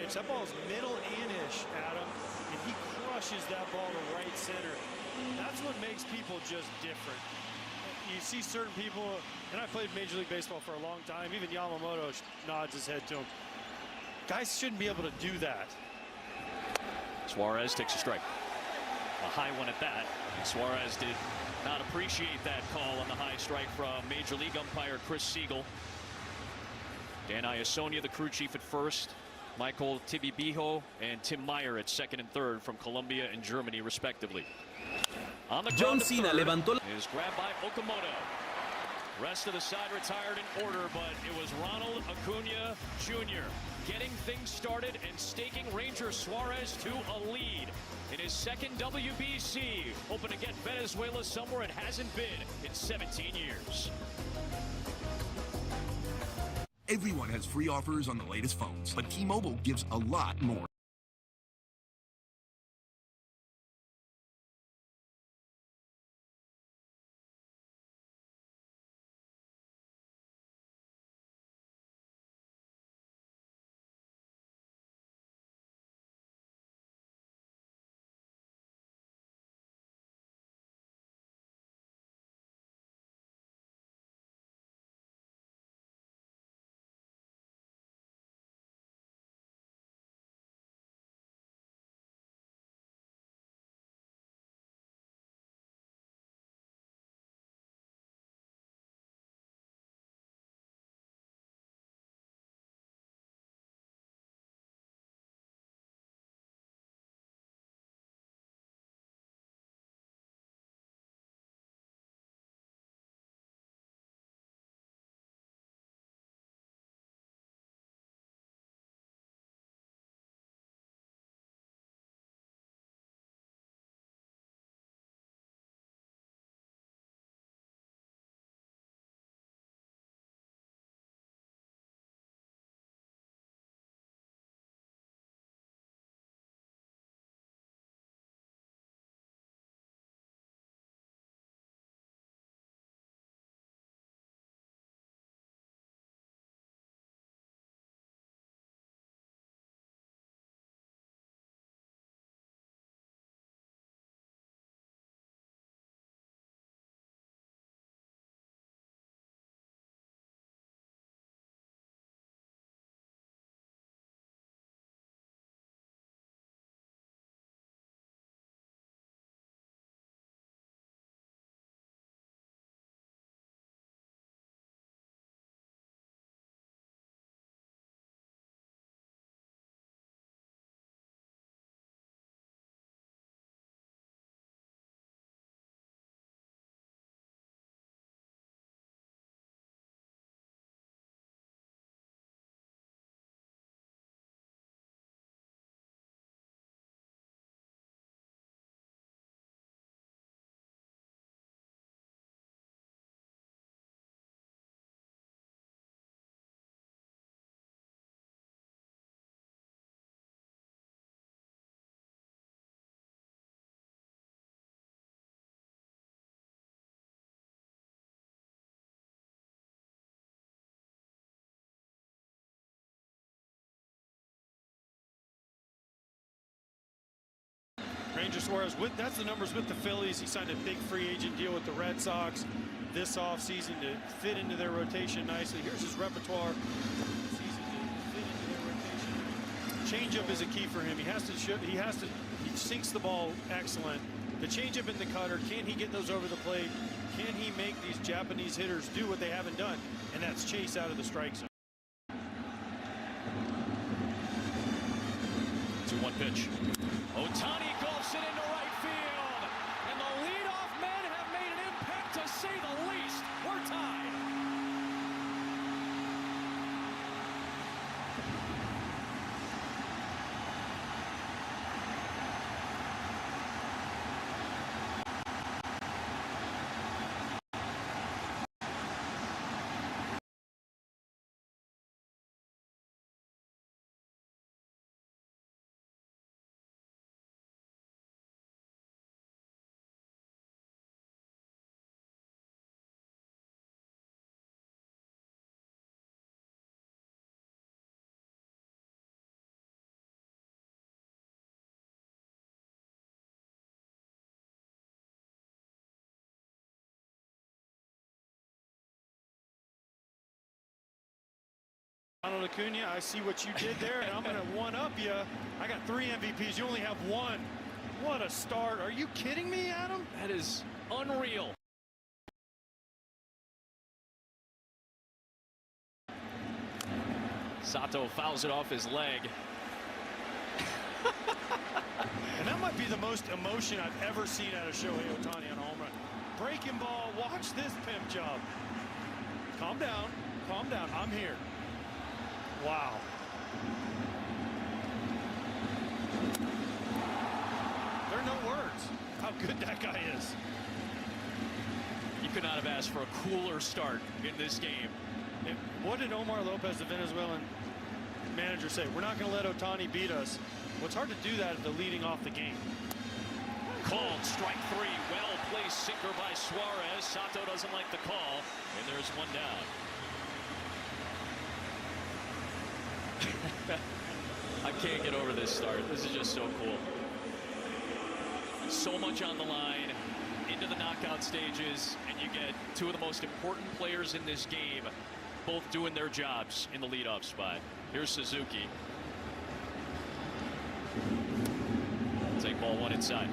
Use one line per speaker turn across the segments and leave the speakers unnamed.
pitch. That ball is middle in-ish, Adam, and he crushes that ball to right center. That's what makes people just different. You see certain people, and I played Major League Baseball for a long time, even Yamamoto nods his head to him. Guys shouldn't be able to do that.
Suarez takes a strike. A high one at that. And Suarez did not appreciate that call on the high strike from Major League umpire Chris Siegel. Dan Iasonia, the crew chief, at first. Michael Tibibijo and Tim Meyer at second and third from Colombia and Germany, respectively. On the
John Cena levantó
is grabbed by Okamoto. Rest of the side retired in order, but it was Ronald Acuna Jr. getting things started and staking Ranger Suarez to a lead in his second WBC, hoping to get Venezuela somewhere it hasn't been in 17 years.
Everyone has free offers on the latest phones, but T-Mobile gives a lot more.
Ranger Suarez, that's the numbers with the Phillies. He signed a big free agent deal with the Red Sox this offseason to fit into their rotation nicely. Here's his repertoire. Changeup is a key for him. He sinks the ball excellent. The changeup and the cutter, can he get those over the plate? Can he make these Japanese hitters do what they haven't done? And that's chase out of the strike zone.
2-1 pitch. Ohtani golfs it into right field. And the leadoff men have made an impact, to say the least. We're tied.
Ronald Acuna, I see what you did there, and I'm going to one-up you. I got 3 MVPs. You only have 1. What a start. Are you kidding me, Adam?
That is unreal. Sato fouls it off his leg.
And that might be the most emotion I've ever seen out of Shohei Ohtani on a home run. Breaking ball. Watch this pimp job. Calm down. Calm down. I'm here. Wow. There are no words how good that guy is.
You could not have asked for a cooler start in this game.
And what did Omar Lopez, the Venezuelan manager, say? We're not going to let Ohtani beat us. Well, it's hard to do that at the leading off the game.
Called strike 3. Well placed sinker by Suarez. Sato doesn't like the call, and there's one down. I can't get over this start. This is just so cool. So much on the line into the knockout stages, and you get 2 of the most important players in this game both doing their jobs in the leadoff spot. Here's Suzuki. Take ball 1 inside.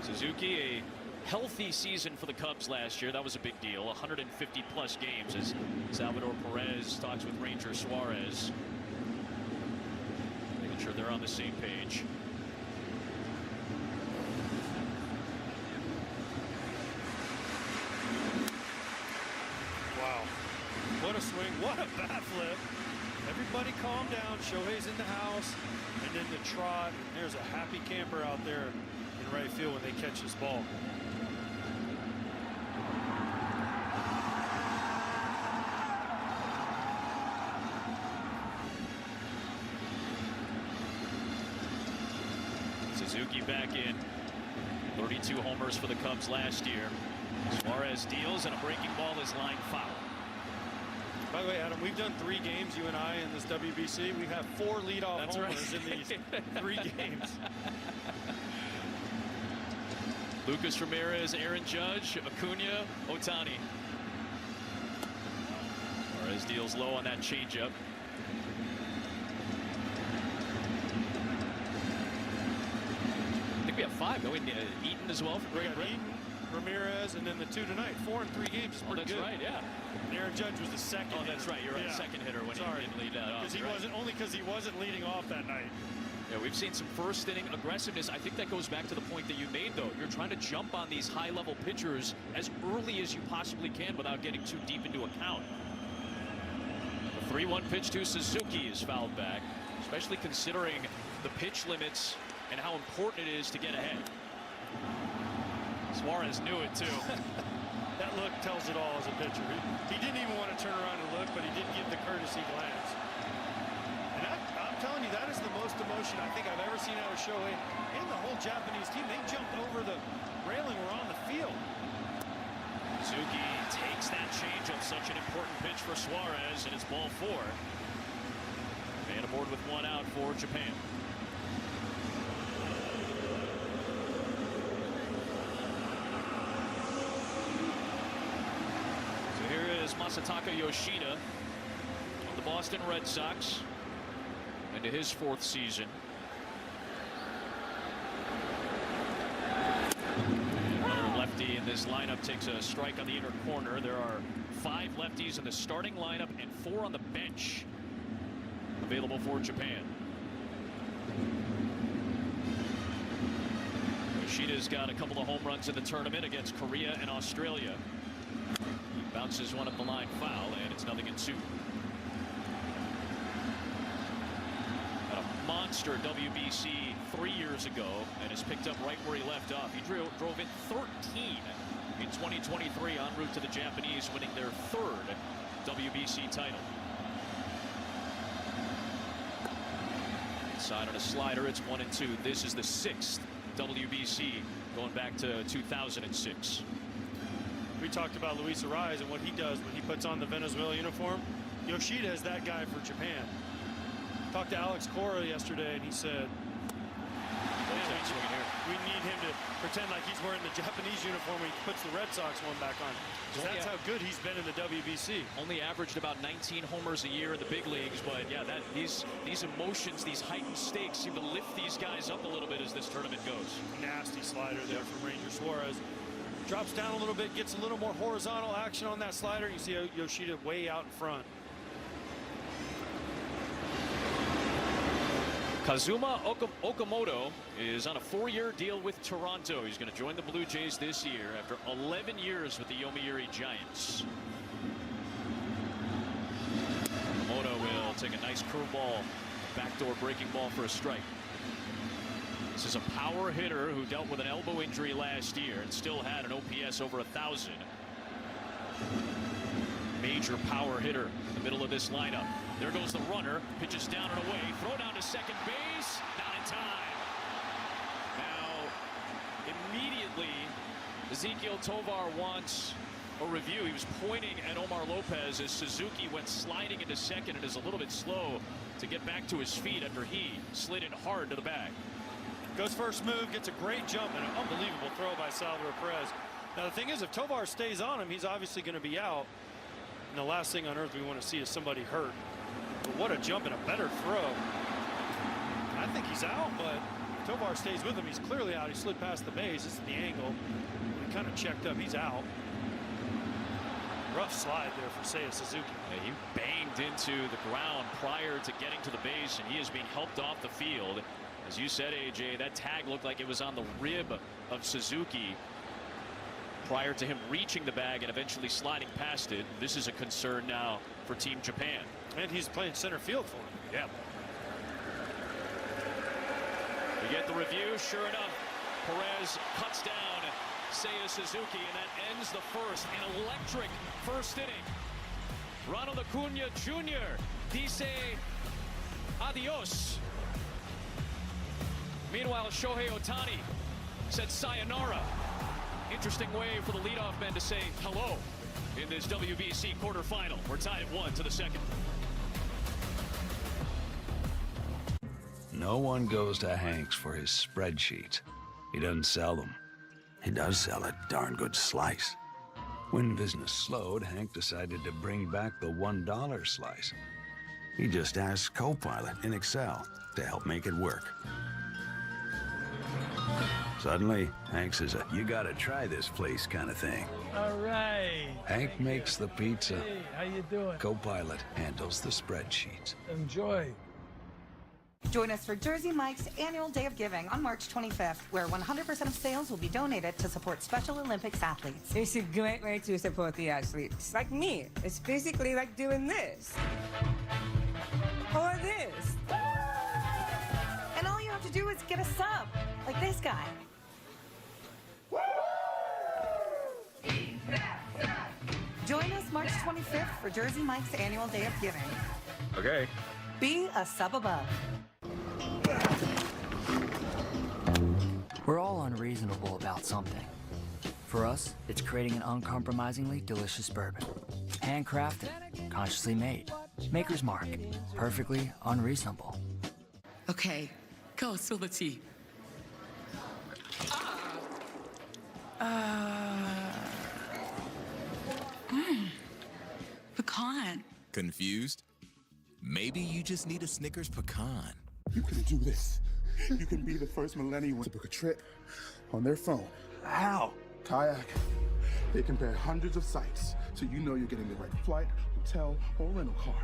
Suzuki, a healthy season for the Cubs last year. That was a big deal. 150 plus games as Salvador Perez talks with Ranger Suarez. Making sure they're on the same page.
Wow. What a swing. What a bat flip. Everybody calm down. Shohei's in the house. And then the trot. There's a happy camper out there in right field when they catch this ball.
Suzuki back in. 32 homers for the Cubs last year. Suarez deals, and a breaking ball is line foul.
By the way, Adam, we've done 3 games, you and I, in this WBC. We've had 4 leadoff
That's
homers
right.
in these 3 games.
Lucas Ramirez, Aaron Judge, Acuna, Ohtani. Suarez deals low on that changeup. I think we have 5 going. Eaton as well for
We
Great
got
Britain.
Eaton, Ramirez, and then the 2 tonight. 4 in 3 games is
Oh,
pretty
that's
good.
right, yeah.
And Aaron Judge was the second.
Oh, that's
hitter.
right. You're right. Second hitter when he didn't lead that off.
Because he wasn't, only because he wasn't leading off that night.
Yeah, we've seen some first inning aggressiveness. I think that goes back to the point that you made, though. You're trying to jump on these high level pitchers as early as you possibly can without getting too deep into a count. The 3-1 pitch to Suzuki is fouled back, especially considering the pitch limits and how important it is to get ahead. Suarez knew it, too.
That look tells it all as a pitcher. He didn't even want to turn around and look, but he did give the courtesy glance. And I'm telling you, that is the most emotion I think I've ever seen out of Shohei and the whole Japanese team. They jumped over the railing or on the field.
Suzuki takes that changeup, such an important pitch for Suarez, and it's ball 4. And aboard with 1 out for Japan. So here is Masataka Yoshida of the Boston Red Sox into his 4th season. Another lefty in this lineup takes a strike on the inner corner. There are 5 lefties in the starting lineup and 4 on the bench available for Japan. Yoshida's got a couple of home runs in the tournament against Korea and Australia. He bounces one up the line foul, and it's 0-2. Had a monster WBC 3 years ago and has picked up right where he left off. He drove in 13 in 2023 en route to the Japanese, winning their 3rd WBC title. Inside on a slider, it's 1-2. This is the 6th WBC going back to 2006.
We talked about Luis Ariz and what he does when he puts on the Venezuela uniform. Yoshida is that guy for Japan. Talked to Alex Cora yesterday, and he said,
Nice swing here.
We need him to pretend like he's wearing the Japanese uniform when he puts the Red Sox one back on. 'Cause that's how good he's been in the WBC.
Only averaged about 19 homers a year in the big leagues, but yeah, these emotions, these heightened stakes seem to lift these guys up a little bit as this tournament goes.
Nasty slider there from Ranger Suarez. Drops down a little bit, gets a little more horizontal action on that slider. You see Yoshida way out in front.
Kazuma Okamoto is on a 4-year deal with Toronto. He's going to join the Blue Jays this year after 11 years with the Yomiuri Giants. Okamoto will take a nice curveball, backdoor breaking ball for a strike. This is a power hitter who dealt with an elbow injury last year and still had an OPS over 1,000. Major power hitter in the middle of this lineup. There goes the runner, pitches down and away, throw down to second base, not in time. Now, immediately, Ezequiel Tovar wants a review. He was pointing at Omar Lopez as Suzuki went sliding into second and is a little bit slow to get back to his feet after he slid it hard to the bag.
Goes first move, gets a great jump, and an unbelievable throw by Salvador Perez. Now, the thing is, if Tovar stays on him, he's obviously going to be out. And the last thing on earth we want to see is somebody hurt. But what a jump and a better throw. I think he's out, but Tovar stays with him. He's clearly out. He slid past the base. This is the angle. He kind of checked up. He's out. Rough slide there for Seiya Suzuki.
Yeah, he banged into the ground prior to getting to the base, and he is being helped off the field. As you said, AJ, that tag looked like it was on the rib of Suzuki prior to him reaching the bag and eventually sliding past it. This is a concern now for Team Japan.
And he's playing center field for him.
Yeah. We get the review. Sure enough, Perez cuts down Seiya Suzuki, and that ends the first. An electric first inning. Ronald Acuna Jr. dice adios. Meanwhile, Shohei Ohtani said sayonara. Interesting way for the leadoff men to say hello in this WBC quarterfinal. We're tied at 1 to the second.
No one goes to Hank's for his spreadsheets. He doesn't sell them. He does sell a darn good slice. When business slowed, Hank decided to bring back the $1 slice. He just asked Copilot in Excel to help make it work. Suddenly, Hank says, you gotta try this place kind of thing.
All right.
Hank makes the pizza.
Hey, how you doing?
Copilot handles the spreadsheets.
Enjoy.
Join us for Jersey Mike's annual Day of Giving on March 25th, where 100% of sales will be donated to support Special Olympics athletes.
It's a great way to support the athletes. Like me. It's basically like doing this. Or this.
And all you have to do is get a sub, like this guy. Join us March 25th for Jersey Mike's annual Day of Giving.
Okay.
Be a sub above.
We're all unreasonable about something. For us, it's creating an uncompromisingly delicious bourbon. Handcrafted, consciously made. Maker's Mark. Perfectly unreasonable.
Okay, go spill the tea. Pecan.
Confused? Maybe you just need a Snickers pecan.
You can do this. You can be the first millennial to book a trip on their phone.
How?
Kayak. They compare hundreds of sites, so you know you're getting the right flight, hotel, or rental car.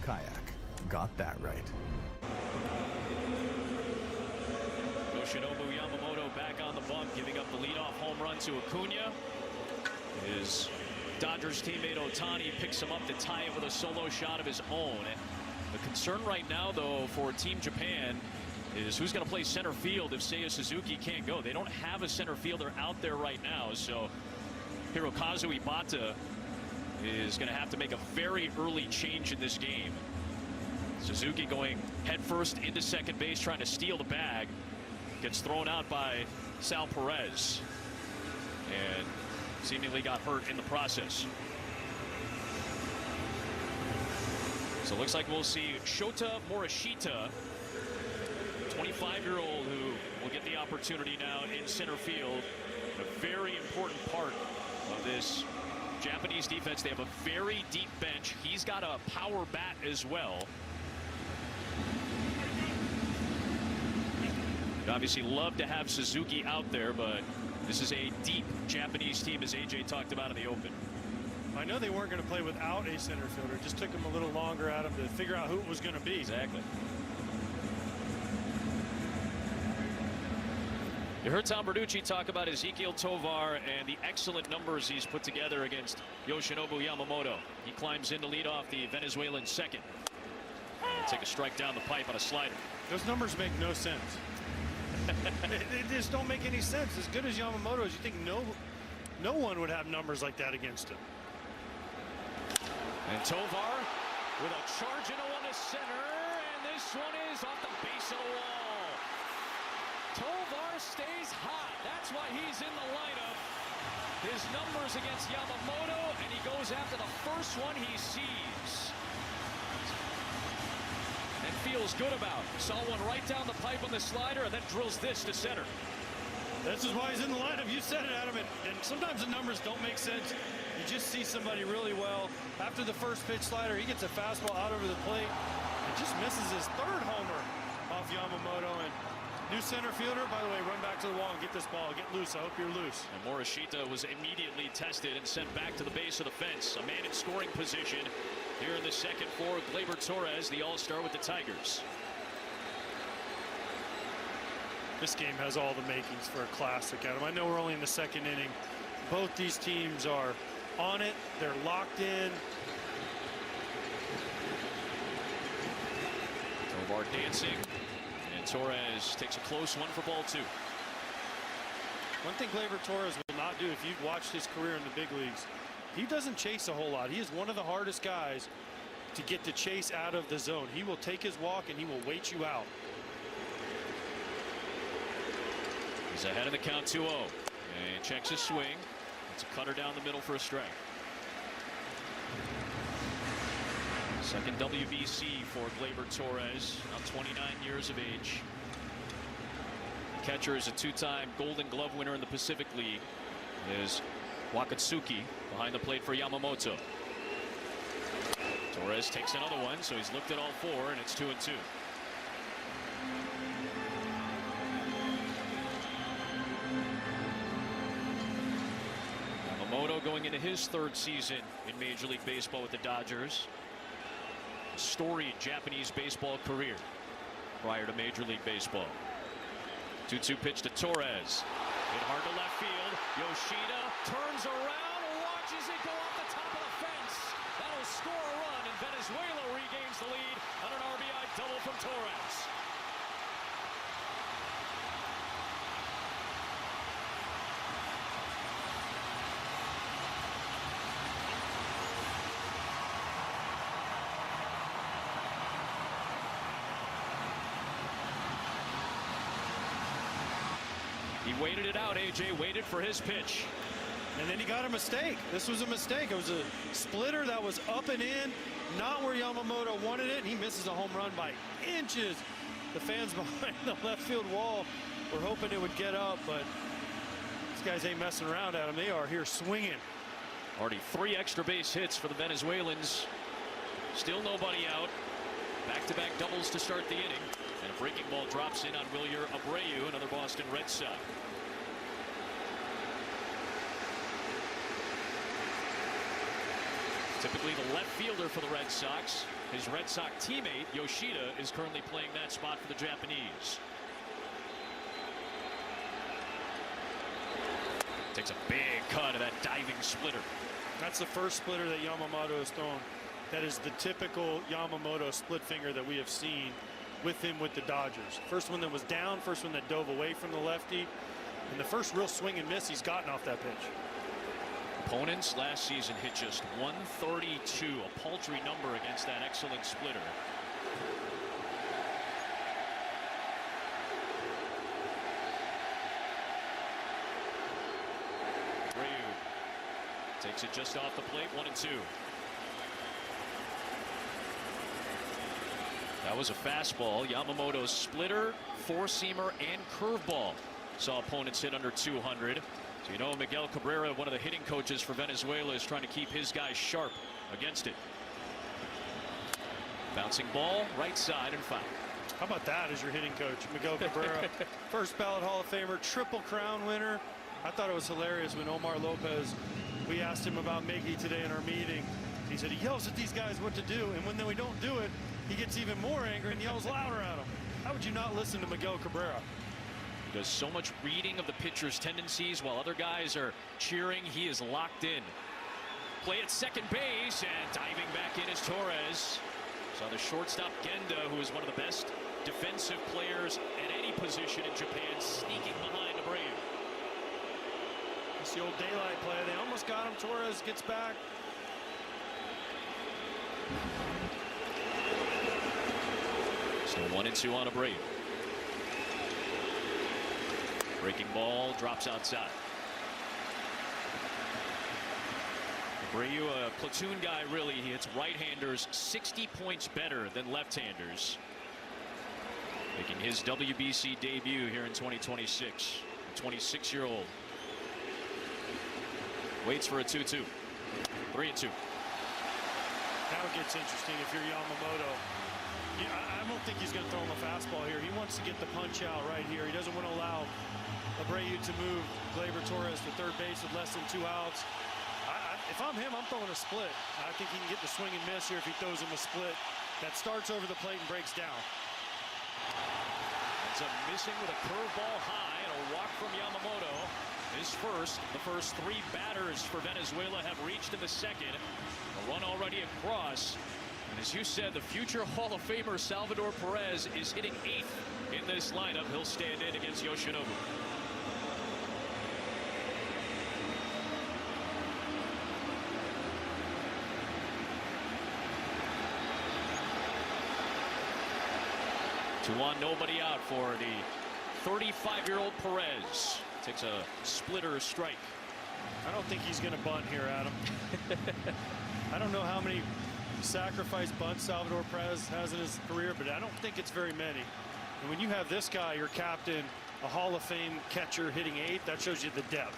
Kayak. Got that right.
Yoshinobu Yamamoto back on the bump, giving up the leadoff home run to Acuna. His Dodgers teammate Ohtani picks him up to tie it with a solo shot of his own. The concern right now, though, for Team Japan is who's going to play center field if Seiya Suzuki can't go. They don't have a center fielder out there right now, so Hirokazu Ibata is going to have to make a very early change in this game. Suzuki going headfirst into second base, trying to steal the bag. Gets thrown out by Sal Perez. And seemingly got hurt in the process. So it looks like we'll see Shota Morishita, 25-year-old who will get the opportunity now in center field. A very important part of this Japanese defense. They have a very deep bench. He's got a power bat as well. You'd obviously love to have Suzuki out there, but this is a deep Japanese team, as AJ talked about in the open.
I know they weren't going to play without a center fielder. It just took them a little longer, Adam, to figure out who it was going to be.
Exactly. You heard Tom Bertucci talk about Ezequiel Tovar and the excellent numbers he's put together against Yoshinobu Yamamoto. He climbs in to lead off the Venezuelan second. And take a strike down the pipe on a slider.
Those numbers make no sense. They just don't make any sense. As good as Yamamoto is, you think no one would have numbers like that against him.
And Tovar with a charge into one to center, and this one is off the base of the wall. Tovar stays hot. That's why he's in the lineup. His numbers against Yamamoto, and he goes after the first one he sees. And feels good about. Saw one right down the pipe on the slider, and then drills this to center.
This is why he's in the lineup. You said it, Adam, and sometimes the numbers don't make sense. You just see somebody really well. After the first pitch slider, he gets a fastball out over the plate and just misses his third homer off Yamamoto. And new center fielder, by the way, run back to the wall and get this ball. Get loose. I hope you're loose.
And Morishita was immediately tested and sent back to the base of the fence. A man in scoring position here in the second for Gleyber Torres, the all-star with the Tigers.
This game has all the makings for a classic, Adam. I know we're only in the second inning. Both these teams are on it. They're locked in.
Tovar dancing. And Torres takes a close one for ball 2.
One thing Gleyber Torres will not do, if you've watched his career in the big leagues, he doesn't chase a whole lot. He is one of the hardest guys to get the chase out of the zone. He will take his walk and he will wait you out.
He's ahead of the count 2-0. And checks his swing. It's a cutter down the middle for a strike. Second WBC for Gleyber Torres, now 29 years of age. Catcher is a 2-time Golden Glove winner in the Pacific League. Is Wakatsuki behind the plate for Yamamoto. Torres takes another one, so he's looked at all 4, and it's 2-2. Yamamoto going into his 3rd season in Major League Baseball with the Dodgers. A storied Japanese baseball career prior to Major League Baseball. 2-2 pitch to Torres. Hit hard to left field. Yoshida turns around, watches it go off the top of the fence. That'll score a run, and Venezuela regains the lead on an RBI double from Torres. He waited it out, AJ, waited for his pitch.
And then he got a mistake. This was a mistake. It was a splitter that was up and in, not where Yamamoto wanted it. And he misses a home run by inches. The fans behind the left field wall were hoping it would get up, but these guys ain't messing around, Adam. They are here swinging.
Already 3 extra base hits for the Venezuelans. Still nobody out. Back-to-back doubles to start the inning. And a breaking ball drops in on Wilyer Abreu, another Boston Red Sox. Typically the left fielder for the Red Sox. His Red Sox teammate, Yoshida, is currently playing that spot for the Japanese. Takes a big cut of that diving splitter.
That's the first splitter that Yamamoto has thrown. That is the typical Yamamoto split finger that we have seen with him with the Dodgers. First one that was down, first one that dove away from the lefty, and the first real swing and miss he's gotten off that pitch.
Opponents last season hit just 132, a paltry number against that excellent splitter. Abreu takes it just off the plate, 1-2. That was a fastball. Yamamoto's splitter, four-seamer, and curveball saw opponents hit under 200. So you know Miguel Cabrera, one of the hitting coaches for Venezuela, is trying to keep his guys sharp against it. Bouncing ball, right side, and foul.
How about that as your hitting coach, Miguel Cabrera? First ballot Hall of Famer, Triple Crown winner. I thought it was hilarious when Omar Lopez, we asked him about Miggy today in our meeting. He said he yells at these guys what to do, and when we don't do it, he gets even more angry and yells louder at them. How would you not listen to Miguel Cabrera?
He does so much reading of the pitcher's tendencies while other guys are cheering. He is locked in. Play at second base, and diving back in is Torres. So the shortstop Genda, who is one of the best defensive players at any position in Japan, sneaking behind Abreu.
It's the old daylight play. They almost got him. Torres gets back.
Still 1-2 on Abreu. Breaking ball drops outside. Abreu, a platoon guy, really. He hits right-handers 60 points better than left-handers. Making his WBC debut here in 2026. The 26-year-old. Waits for a 2-2. 3-2.
Now it gets interesting if you're Yamamoto. I don't think he's going to throw him a fastball here. He wants to get the punch out right here. He doesn't want to allow Abreu to move Gleyber Torres to third base with less than 2 outs. If I'm him, I'm throwing a split. I think he can get the swing and miss here if he throws him a split that starts over the plate and breaks down.
Ends up missing with a curveball high and a walk from Yamamoto. His first. The first 3 batters for Venezuela have reached in the second. A run already across. And as you said, the future Hall of Famer Salvador Perez is hitting 8th in this lineup. He'll stand in against Yoshinobu. Two on, nobody out for the 35-year-old Perez. Takes a splitter strike.
I don't think he's going to bunt here, Adam. I don't know how many sacrifice bunts Salvador Perez has in his career, but I don't think it's very many. And when you have this guy, your captain, a Hall of Fame catcher hitting 8th, that shows you the depth.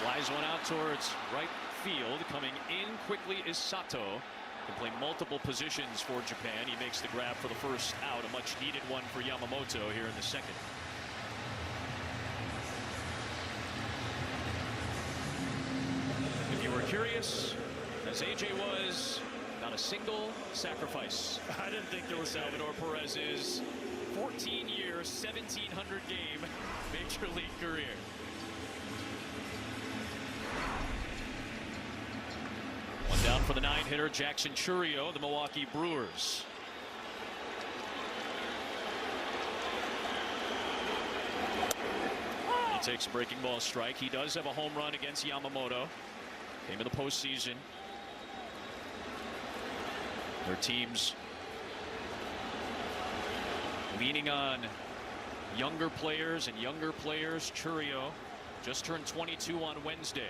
Flies one out towards right field. Coming in quickly is Sato. Can play multiple positions for Japan. He makes the grab for the first out, a much needed one for Yamamoto here in the second. If you were curious, as AJ was, not a single sacrifice.
I didn't think there was
Salvador Perez's 14-year, 1,700-game Major League career. One down for the 9-hitter, Jackson Chourio of the Milwaukee Brewers. He takes a breaking ball strike. He does have a home run against Yamamoto. Came in the postseason. Their teams leaning on younger players and younger players. Chourio just turned 22 on Wednesday.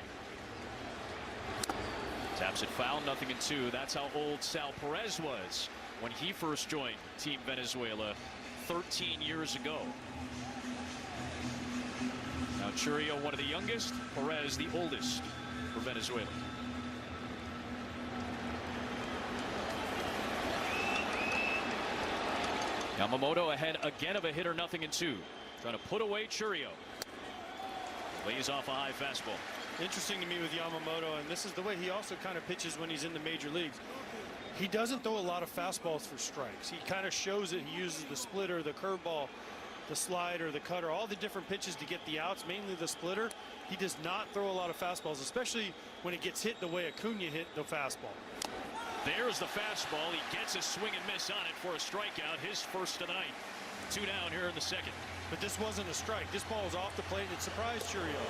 Taps it foul, 0-2. That's how old Sal Perez was when he first joined Team Venezuela 13 years ago. Now Chourio, one of the youngest, Perez the oldest for Venezuela. Yamamoto ahead again of a hitter, 0-2. Trying to put away Chourio. Lays off a high fastball.
Interesting to me with Yamamoto, and this is the way he also kind of pitches when he's in the major leagues. He doesn't throw a lot of fastballs for strikes. He kind of shows it. He uses the splitter, the curveball, the slider, the cutter, all the different pitches to get the outs, mainly the splitter. He does not throw a lot of fastballs, especially when it gets hit the way Acuna hit the fastball.
There's the fastball. He gets a swing and miss on it for a strikeout, his first of the night. 2 down here in the second.
But this wasn't a strike. This ball was off the plate, and it surprised Chourio.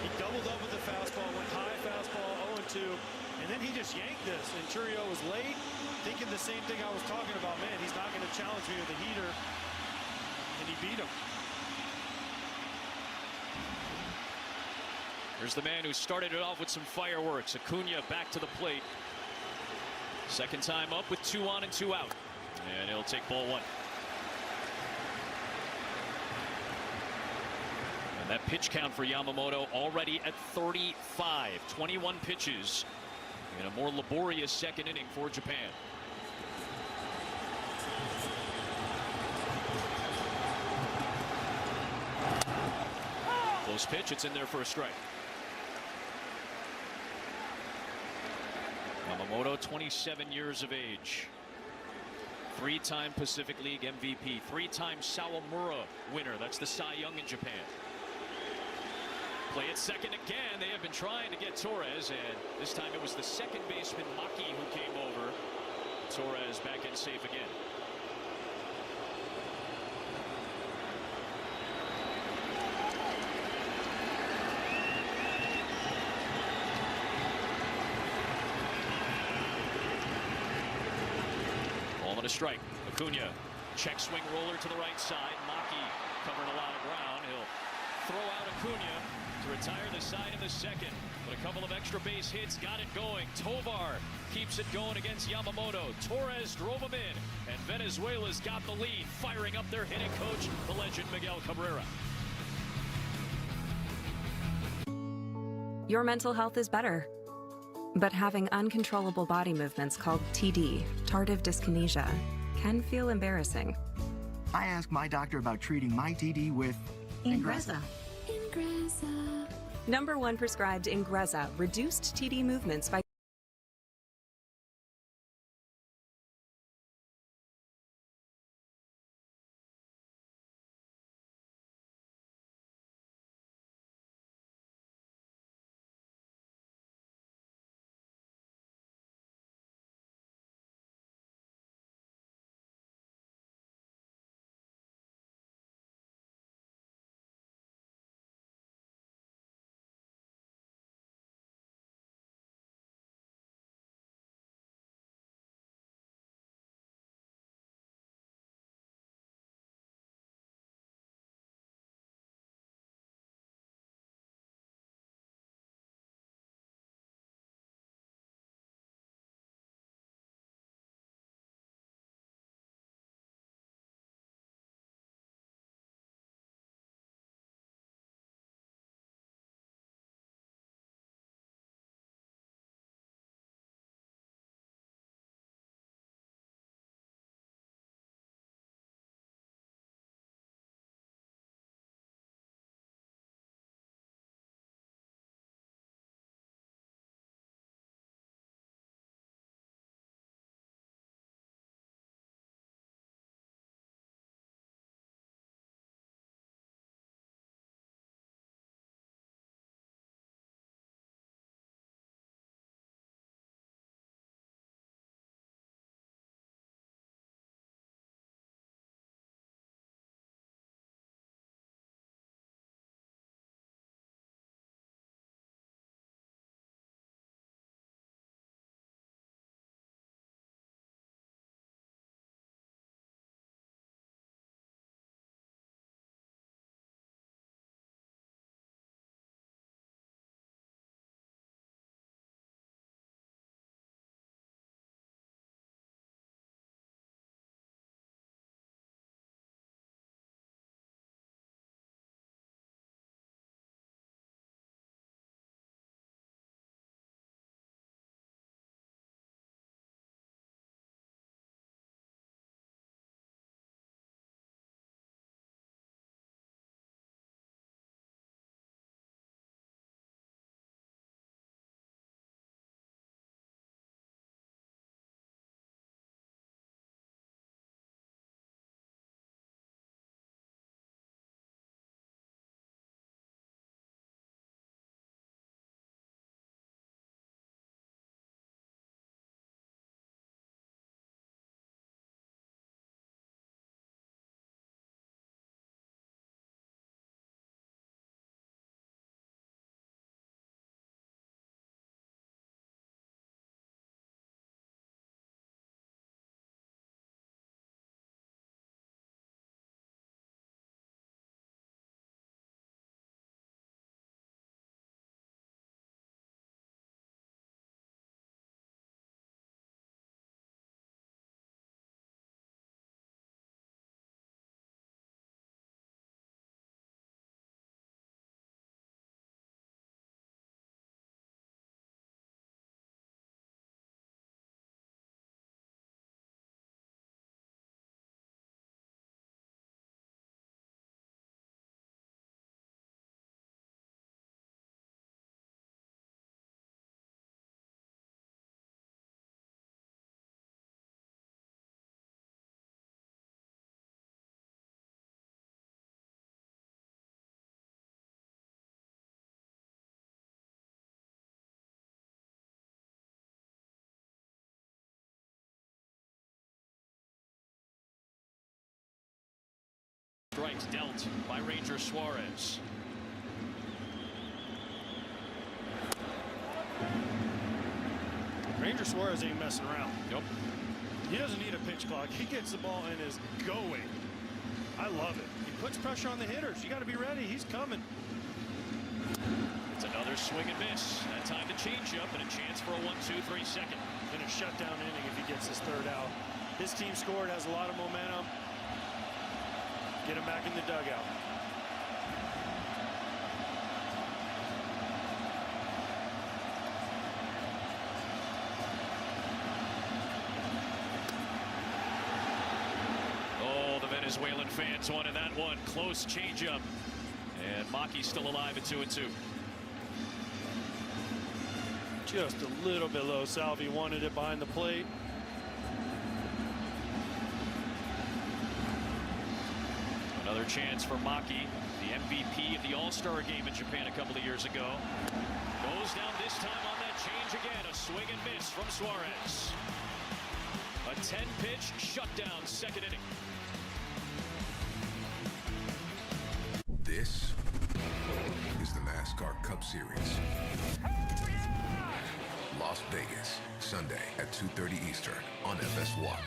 He doubled up with the fastball, went high fastball, 0-2, and then he just yanked this. And Chourio was late, thinking the same thing I was talking about. Man, he's not going to challenge me with a heater, and he beat him.
Here's the man who started it off with some fireworks. Acuna back to the plate. Second time up with 2 on and 2 out. And he'll take ball one. And that pitch count for Yamamoto already at 35. 21 pitches in a more laborious second inning for Japan. Close pitch, it's in there for a strike. Yamamoto, 27 years of age. Three-time Pacific League MVP, three-time Sawamura winner. That's the Cy Young in Japan. Play at second again. They have been trying to get Torres, and this time it was the second baseman Maki who came over. Torres back in safe again. A strike. Acuna, check swing roller to the right side. Maki covering a lot of ground. He'll throw out Acuna to retire the side in the second. But a couple of extra base hits got it going. Tovar keeps it going against Yamamoto. Torres drove him in, and Venezuela's got the lead, firing up their hitting coach, the legend Miguel Cabrera.
Your mental health is better. But having uncontrollable body movements called TD, tardive dyskinesia, can feel embarrassing.
I asked my doctor about treating my TD with
Ingrezza. #1 prescribed Ingrezza reduced TD movements by
strikes dealt by Ranger Suarez.
Ranger Suarez ain't messing around.
Yep.
He doesn't need a pitch clock. He gets the ball and is going. I love it. He puts pressure on the hitters. You got to be ready. He's coming.
It's another swing and miss. That time to change up and a chance for a 1-2-3 second.
In a shutdown inning if he gets his third out. His team scored, has a lot of momentum. Get him back in the dugout.
Oh, the Venezuelan fans wanted that one. Close changeup. And Maki's still alive at 2-2.
Just a little bit low. Salvi wanted it behind the plate.
Another chance for Maki, the MVP of the All-Star game in Japan a couple of years ago. Goes down this time on that change again. A swing and miss from Suarez. A 10-pitch shutdown, second inning.
This is the NASCAR Cup Series. Las Vegas, Sunday at 2:30 Eastern on FS1.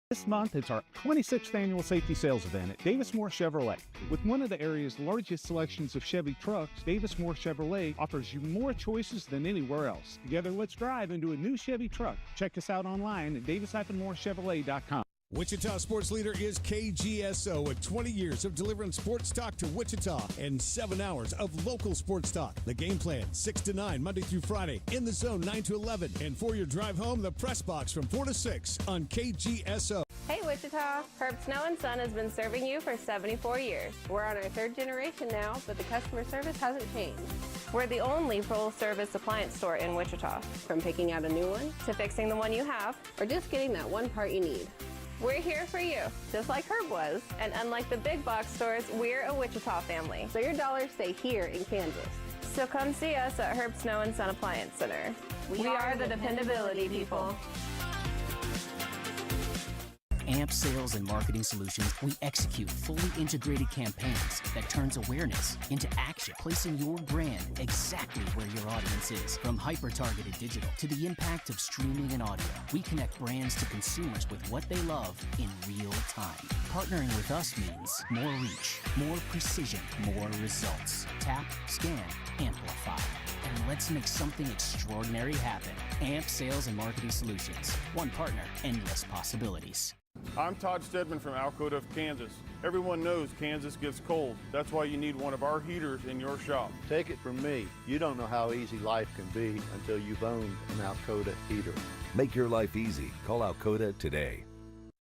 This month, it's our 26th annual safety sales event at Davis Moore Chevrolet. With one of the area's largest selections of Chevy trucks, Davis Moore Chevrolet offers you more choices than anywhere else. Together, let's drive into a new Chevy truck. Check us out online at davis-moorechevrolet.com.
Wichita sports leader is KGSO with 20 years of delivering sports talk to Wichita and 7 hours of local sports talk. The game plan, 6 to 9, Monday through Friday. In the Zone, 9 to 11. And for your drive home, the press box from 4 to 6 on KGSO.
Hey Wichita, Herb Snow & Son has been serving you for 74 years. We're on our 3rd generation now, but the customer service hasn't changed. We're the only full-service appliance store in Wichita. From picking out a new one, to fixing the one you have, or just getting that one part you need. We're here for you, just like Herb was. And unlike the big box stores, we're a Wichita family, so your dollars stay here in Kansas. So come see us at Herb Snow & Son Appliance Center. We are the dependability people.
AMP Sales and Marketing Solutions, we execute fully integrated campaigns that turns awareness into action, placing your brand exactly where your audience is. From hyper-targeted digital to the impact of streaming and audio, we connect brands to consumers with what they love in real time. Partnering with us means more reach, more precision, more results. Tap, scan, amplify. And let's make something extraordinary happen. AMP Sales and Marketing Solutions. One partner, endless possibilities.
I'm Todd Stedman from Alcoa of Kansas. Everyone knows Kansas gets cold. That's why you need one of our heaters in your shop.
Take it from me, you don't know how easy life can be until you've owned an Alcoa heater.
Make your life easy. Call Alcoa today.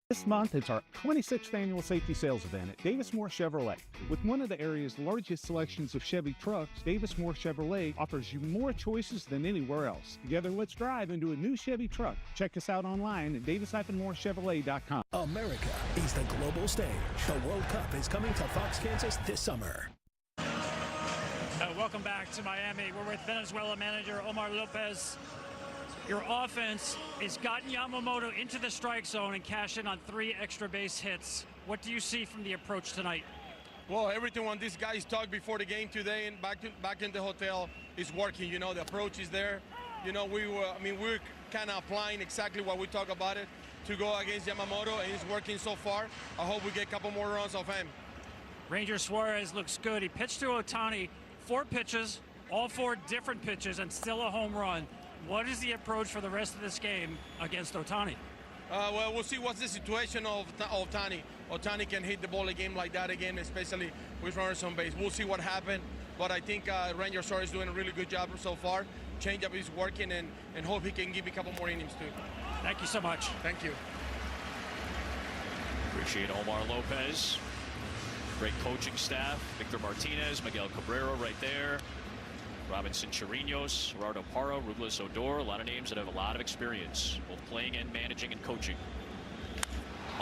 This month, it's our 26th annual safety sales event at Davis Moore Chevrolet. With one of the area's largest selections of Chevy trucks, Davis Moore Chevrolet offers you more choices than anywhere else. Together, let's drive into a new Chevy truck. Check us out online at davis-moorechevrolet.com.
America is the global stage. The World Cup is coming to Fox, Kansas this summer.
Welcome back to Miami. We're with Venezuela manager Omar Lopez. Your offense has gotten Yamamoto into the strike zone and cashed in on 3 extra base hits. What do you see from the approach tonight?
Well, everything when these guys talked before the game today and back in the hotel is working. You know, the approach is there. You know, we're kind of applying exactly what we talk about it to go against Yamamoto, and it's working so far. I hope we get a couple more runs off him.
Ranger Suarez looks good. He pitched to Ohtani, 4 pitches, all 4 different pitches, and still a home run. What is the approach for the rest of this game against Ohtani?
Well, we'll see what's the situation of Ohtani. Ohtani can hit the ball a game like that again, especially with runners on base. We'll see what happens, but I think Ranger Suarez is doing a really good job so far. Changeup is working, and hope he can give a couple more innings too.
Thank you so much.
Thank you.
Appreciate Omar Lopez. Great coaching staff. Victor Martinez, Miguel Cabrera right there. Robinson Chirinos, Gerardo Parra, Rubeles Odor, a lot of names that have a lot of experience, both playing and managing and coaching.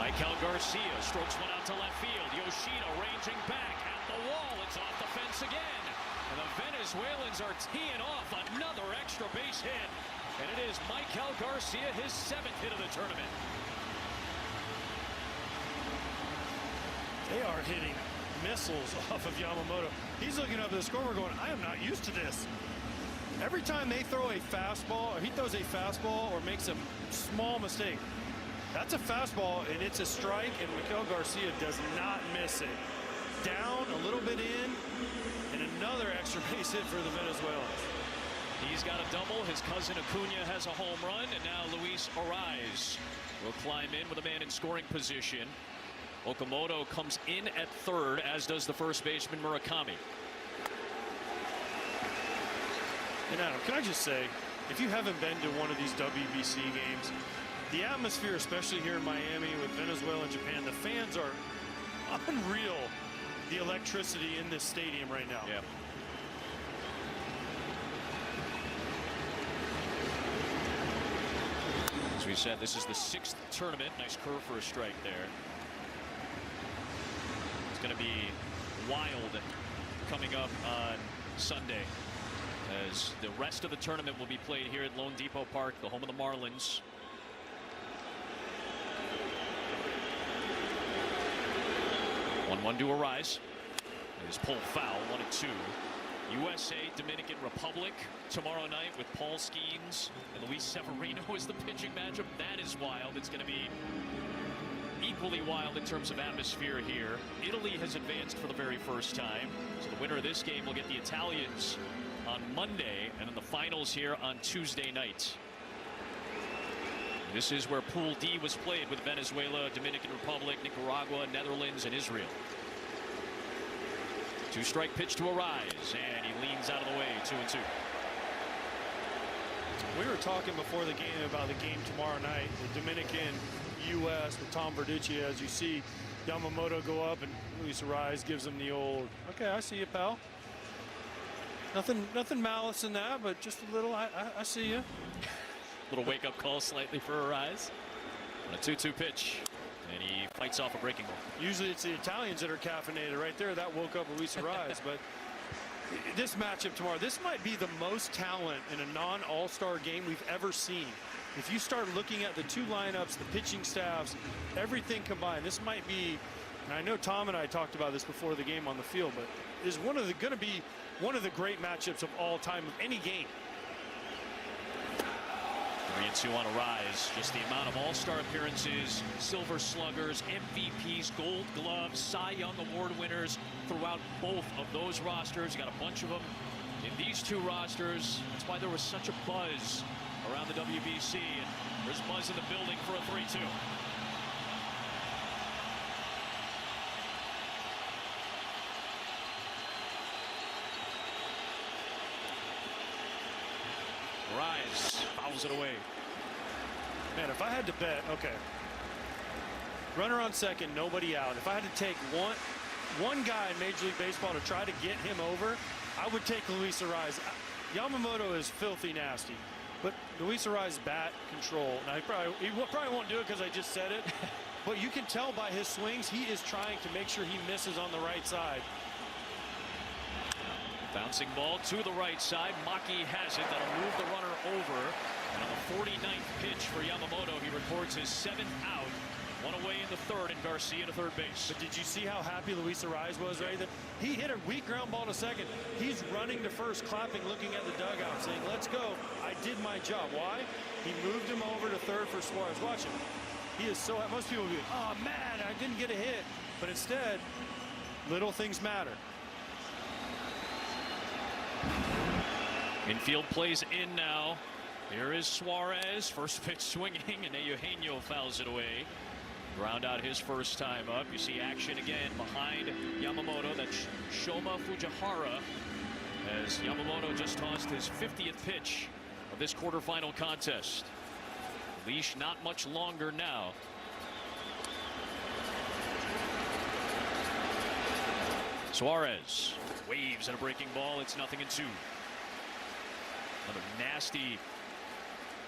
Michael Garcia strokes one out to left field. Yoshida ranging back at the wall. It's off the fence again. And the Venezuelans are teeing off another extra base hit. And it is Michael Garcia, his 7th hit of the tournament.
They are hitting missiles off of Yamamoto. He's looking up at the scoreboard going, I am not used to this. Every time they throw a fastball, or he throws a fastball or makes a small mistake, that's a fastball and it's a strike, and Miguel Garcia does not miss it. Down, a little bit in, and another extra base hit for the Venezuelans.
He's got a double. His cousin Acuna has a home run, and now Luis Arraez will climb in with a man in scoring position. Okamoto comes in at third, as does the first baseman Murakami.
And Adam, can I just say, if you haven't been to one of these WBC games, the atmosphere, especially here in Miami with Venezuela and Japan, the fans are unreal. The electricity in this stadium right now.
Yeah. As we said, this is the 6th tournament. Nice curve for a strike there. It's going to be wild coming up on Sunday, as the rest of the tournament will be played here at Lone Depot Park, the home of the Marlins. One to Arraez. His pull foul, 1-2. USA, Dominican Republic tomorrow night with Paul Skeens and Luis Severino is the pitching matchup. That is wild. It's going to be equally wild in terms of atmosphere here. Italy has advanced for the very first time, so the winner of this game will get the Italians on Monday, and then the finals here on Tuesday night. This is where Pool D was played, with Venezuela, Dominican Republic, Nicaragua, Netherlands, and Israel. 2-strike pitch to Arraez, and he leans out of the way, 2-2.
We were talking before the game about the game tomorrow night, the Dominican U.S. with Tom Verducci. As you see Yamamoto go up, and Luis Arraez gives him the old, okay, I see you, pal. Nothing malice in that, but just a little, I see you.
Little wake-up call slightly for Arraez. On a 2-2 pitch, and he fights off a breaking ball.
Usually it's the Italians that are caffeinated right there. That woke up Luis Arraez. But this matchup tomorrow, this might be the most talent in a non-all-star game we've ever seen. If you start looking at the two lineups, the pitching staffs, everything combined, this might be, and I know Tom and I talked about this before the game on the field, but is going to be one of the great matchups of all time of any game.
3-2 on Arraez. Just the amount of all-star appearances, Silver Sluggers, MVPs, Gold Gloves, Cy Young Award winners throughout both of those rosters. You got a bunch of them in these two rosters. That's why there was such a buzz around the WBC, and there's buzz in the building for a 3-2. Arraez fouls it away.
Man, if I had to bet, okay, runner on second, nobody out. If I had to take one guy in Major League Baseball to try to get him over, I would take Luis Arraez. Yamamoto is filthy nasty, but Luis Arraez bat control. Now he probably won't do it because I just said it, but you can tell by his swings he is trying to make sure he misses on the right side.
Bouncing ball to the right side. Maki has it. That'll move the runner over. And on the 49th pitch for Yamamoto, he records his 7th out. One away in the third, and Garcia to third base.
But did you see how happy Luis Arraez was, right? That he hit a weak ground ball to second. He's running to first, clapping, looking at the dugout, saying, let's go. I did my job. Why? He moved him over to third for Suarez. Watch him. He is so, most people would be, oh, man, I didn't get a hit. But instead, little things matter.
Infield plays in now. Here is Suarez. First pitch swinging, and Eugenio fouls it away. Ground out his first time up. You see action again behind Yamamoto. That's Shoma Fujihara, as Yamamoto just tossed his 50th pitch of this quarterfinal contest. Leash not much longer now. Suarez waves at a breaking ball. It's 0-2. Another nasty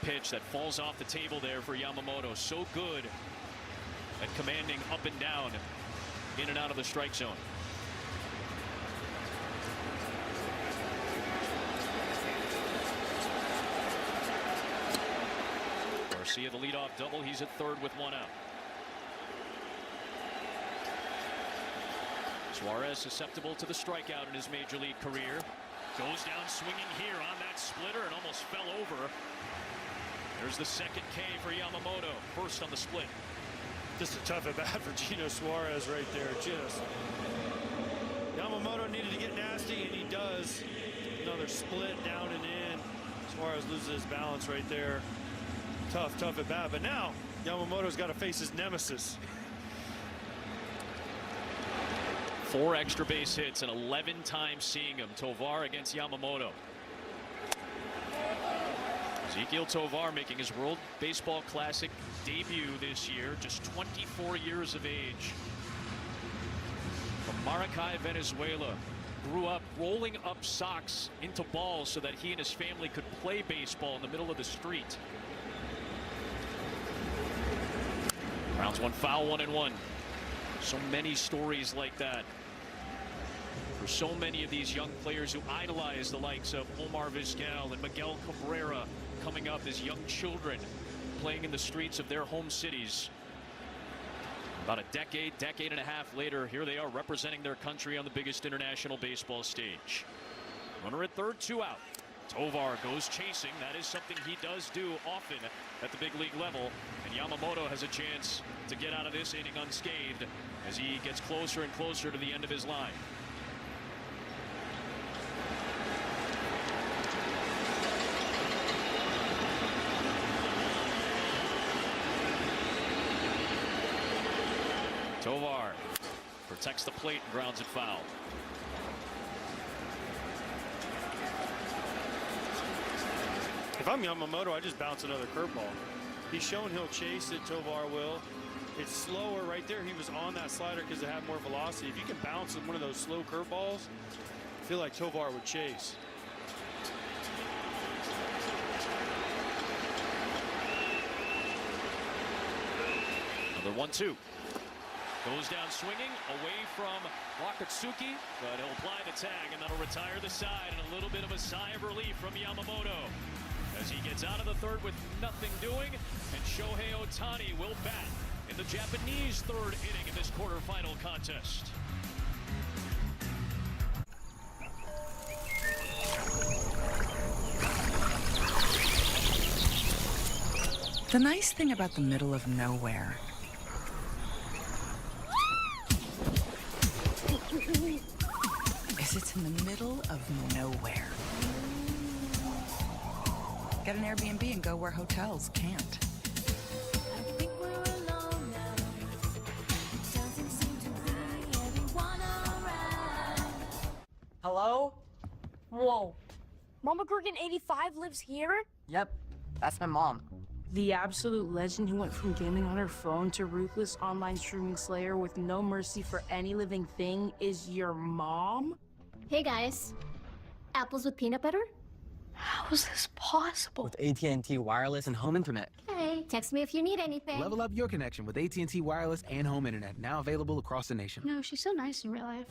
pitch that falls off the table there for Yamamoto. So good at commanding up and down, in and out of the strike zone. Garcia, the leadoff double. He's at third with one out. Suarez susceptible to the strikeout in his major league career. Goes down swinging here on that splitter and almost fell over. There's the second K for Yamamoto, first on the split.
Just a tough at bat for Gino Suarez right there. Just Yamamoto needed to get nasty, and he does. Another split down and in. Suarez loses his balance right there. Tough at bat. But now Yamamoto's got to face his nemesis.
4 extra base hits and 11 times seeing him. Tovar against Yamamoto. Ezequiel Tovar making his World Baseball Classic debut this year, just 24 years of age. From Maracay, Venezuela. Grew up rolling up socks into balls so that he and his family could play baseball in the middle of the street. Rounds one foul, 1-1. So many stories like that for so many of these young players who idolize the likes of Omar Vizquel and Miguel Cabrera, coming up as young children playing in the streets of their home cities. About a decade and a half later, here they are representing their country on the biggest international baseball stage. Runner at third, 2 out. Tovar goes chasing. That is something he does do often at the big league level. And Yamamoto has a chance to get out of this inning unscathed as he gets closer and closer to the end of his line. Tovar protects the plate and grounds it foul.
If I'm Yamamoto, I just bounce another curveball. He's shown he'll chase it, Tovar will. It's slower right there. He was on that slider because it had more velocity. If you can bounce one of those slow curveballs, I feel like Tovar would chase.
Another 1-2. Goes down swinging away from Wakatsuki, but he'll apply the tag and that'll retire the side, and a little bit of a sigh of relief from Yamamoto as he gets out of the third with nothing doing, and Shohei Ohtani will bat in the Japanese third inning of this quarterfinal contest.
The nice thing about the middle of nowhere is it's in the middle of nowhere. Get an Airbnb and go where hotels can't.
Hello? Whoa. Mama Kurgan 85 lives here? Yep, that's my mom. The absolute legend who went from gaming on her phone to ruthless online streaming slayer with no mercy for any living thing is your mom?
Hey guys, apples with peanut butter?
How is this possible?
With AT&T Wireless and Home Internet.
Hey, text me if you need anything.
Level up your connection with AT&T Wireless and Home Internet, now available across the nation.
No, she's so nice in real life.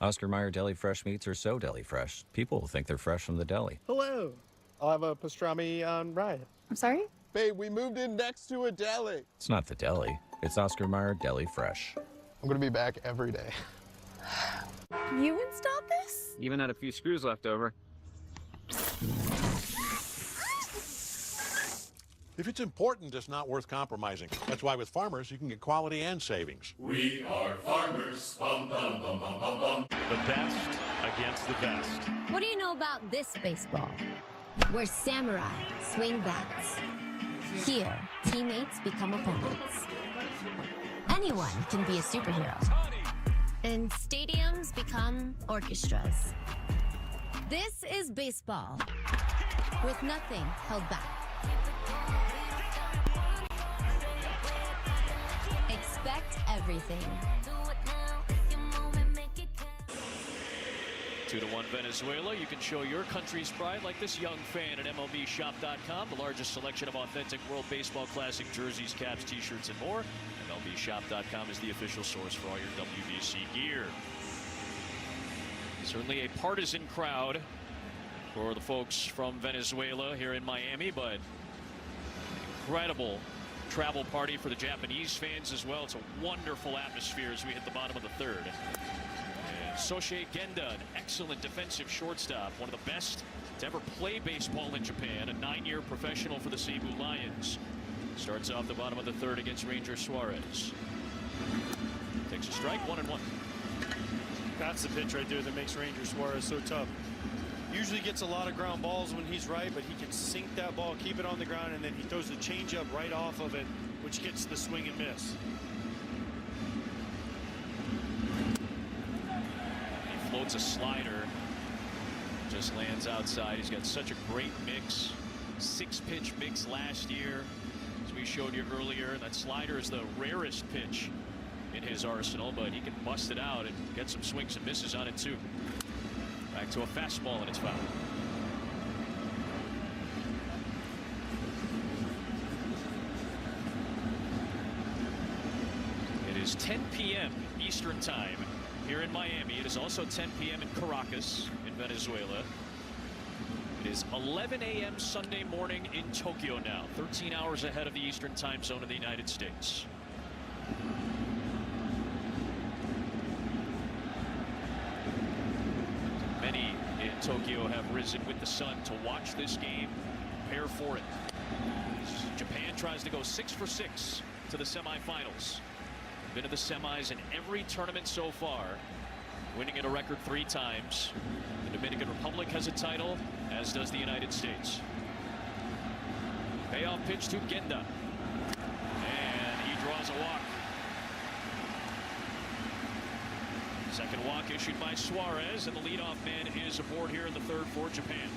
Oscar Mayer Deli Fresh meats are so deli fresh, people will think they're fresh from the deli.
Hello. I'll have a pastrami on rye.
I'm sorry?
Babe, we moved in next to a deli.
It's not the deli, it's Oscar Mayer Deli Fresh.
I'm gonna be back every day.
You installed this?
Even had a few screws left over.
If it's important, it's not worth compromising. That's why with Farmers, you can get quality and savings.
We are farmers. Bum, bum, bum, bum, bum, bum.
The best against the best.
What do you know about this baseball? Where samurai swing bats. Here, teammates become opponents. Anyone can be a superhero. And stadiums become orchestras. This is baseball, with nothing held back. Expect everything.
2-1 Venezuela. You can show your country's pride like this young fan at MLBshop.com. The largest selection of authentic World Baseball Classic jerseys, caps, t-shirts, and more. MLBshop.com is the official source for all your WBC gear. Certainly a partisan crowd for the folks from Venezuela here in Miami, but incredible travel party for the Japanese fans as well. It's a wonderful atmosphere as we hit the bottom of the third. And Soshie Genda, an excellent defensive shortstop, one of the best to ever play baseball in Japan, a 9-year professional for the Cebu Lions. Starts off the bottom of the third against Ranger Suarez. Takes a strike, 1-1.
That's the pitch right there that makes Ranger Suarez so tough. Usually gets a lot of ground balls when he's right, but he can sink that ball, keep it on the ground, and then he throws the changeup right off of it, which gets the swing and miss.
He floats a slider, just lands outside. He's got such a great mix, 6-pitch mix last year, as we showed you earlier. That slider is the rarest pitch in his arsenal, but he can bust it out and get some swings and misses on it too. Back to a fastball, and it's foul. It is 10 p.m. Eastern time here in Miami. It is also 10 p.m. in Caracas in Venezuela. It is 11 a.m. Sunday morning in Tokyo now, 13 hours ahead of the Eastern time zone in the United States. Many in Tokyo have risen with the sun to watch this game, prepare for it. Japan tries to go 6 for 6 to the semifinals. Been to the semis in every tournament so far, winning it a record 3 times. The Dominican Republic has a title, as does the United States. Payoff pitch to Genda, and he draws a walk. Second walk issued by Suarez, and the leadoff man is aboard here in the third for Japan.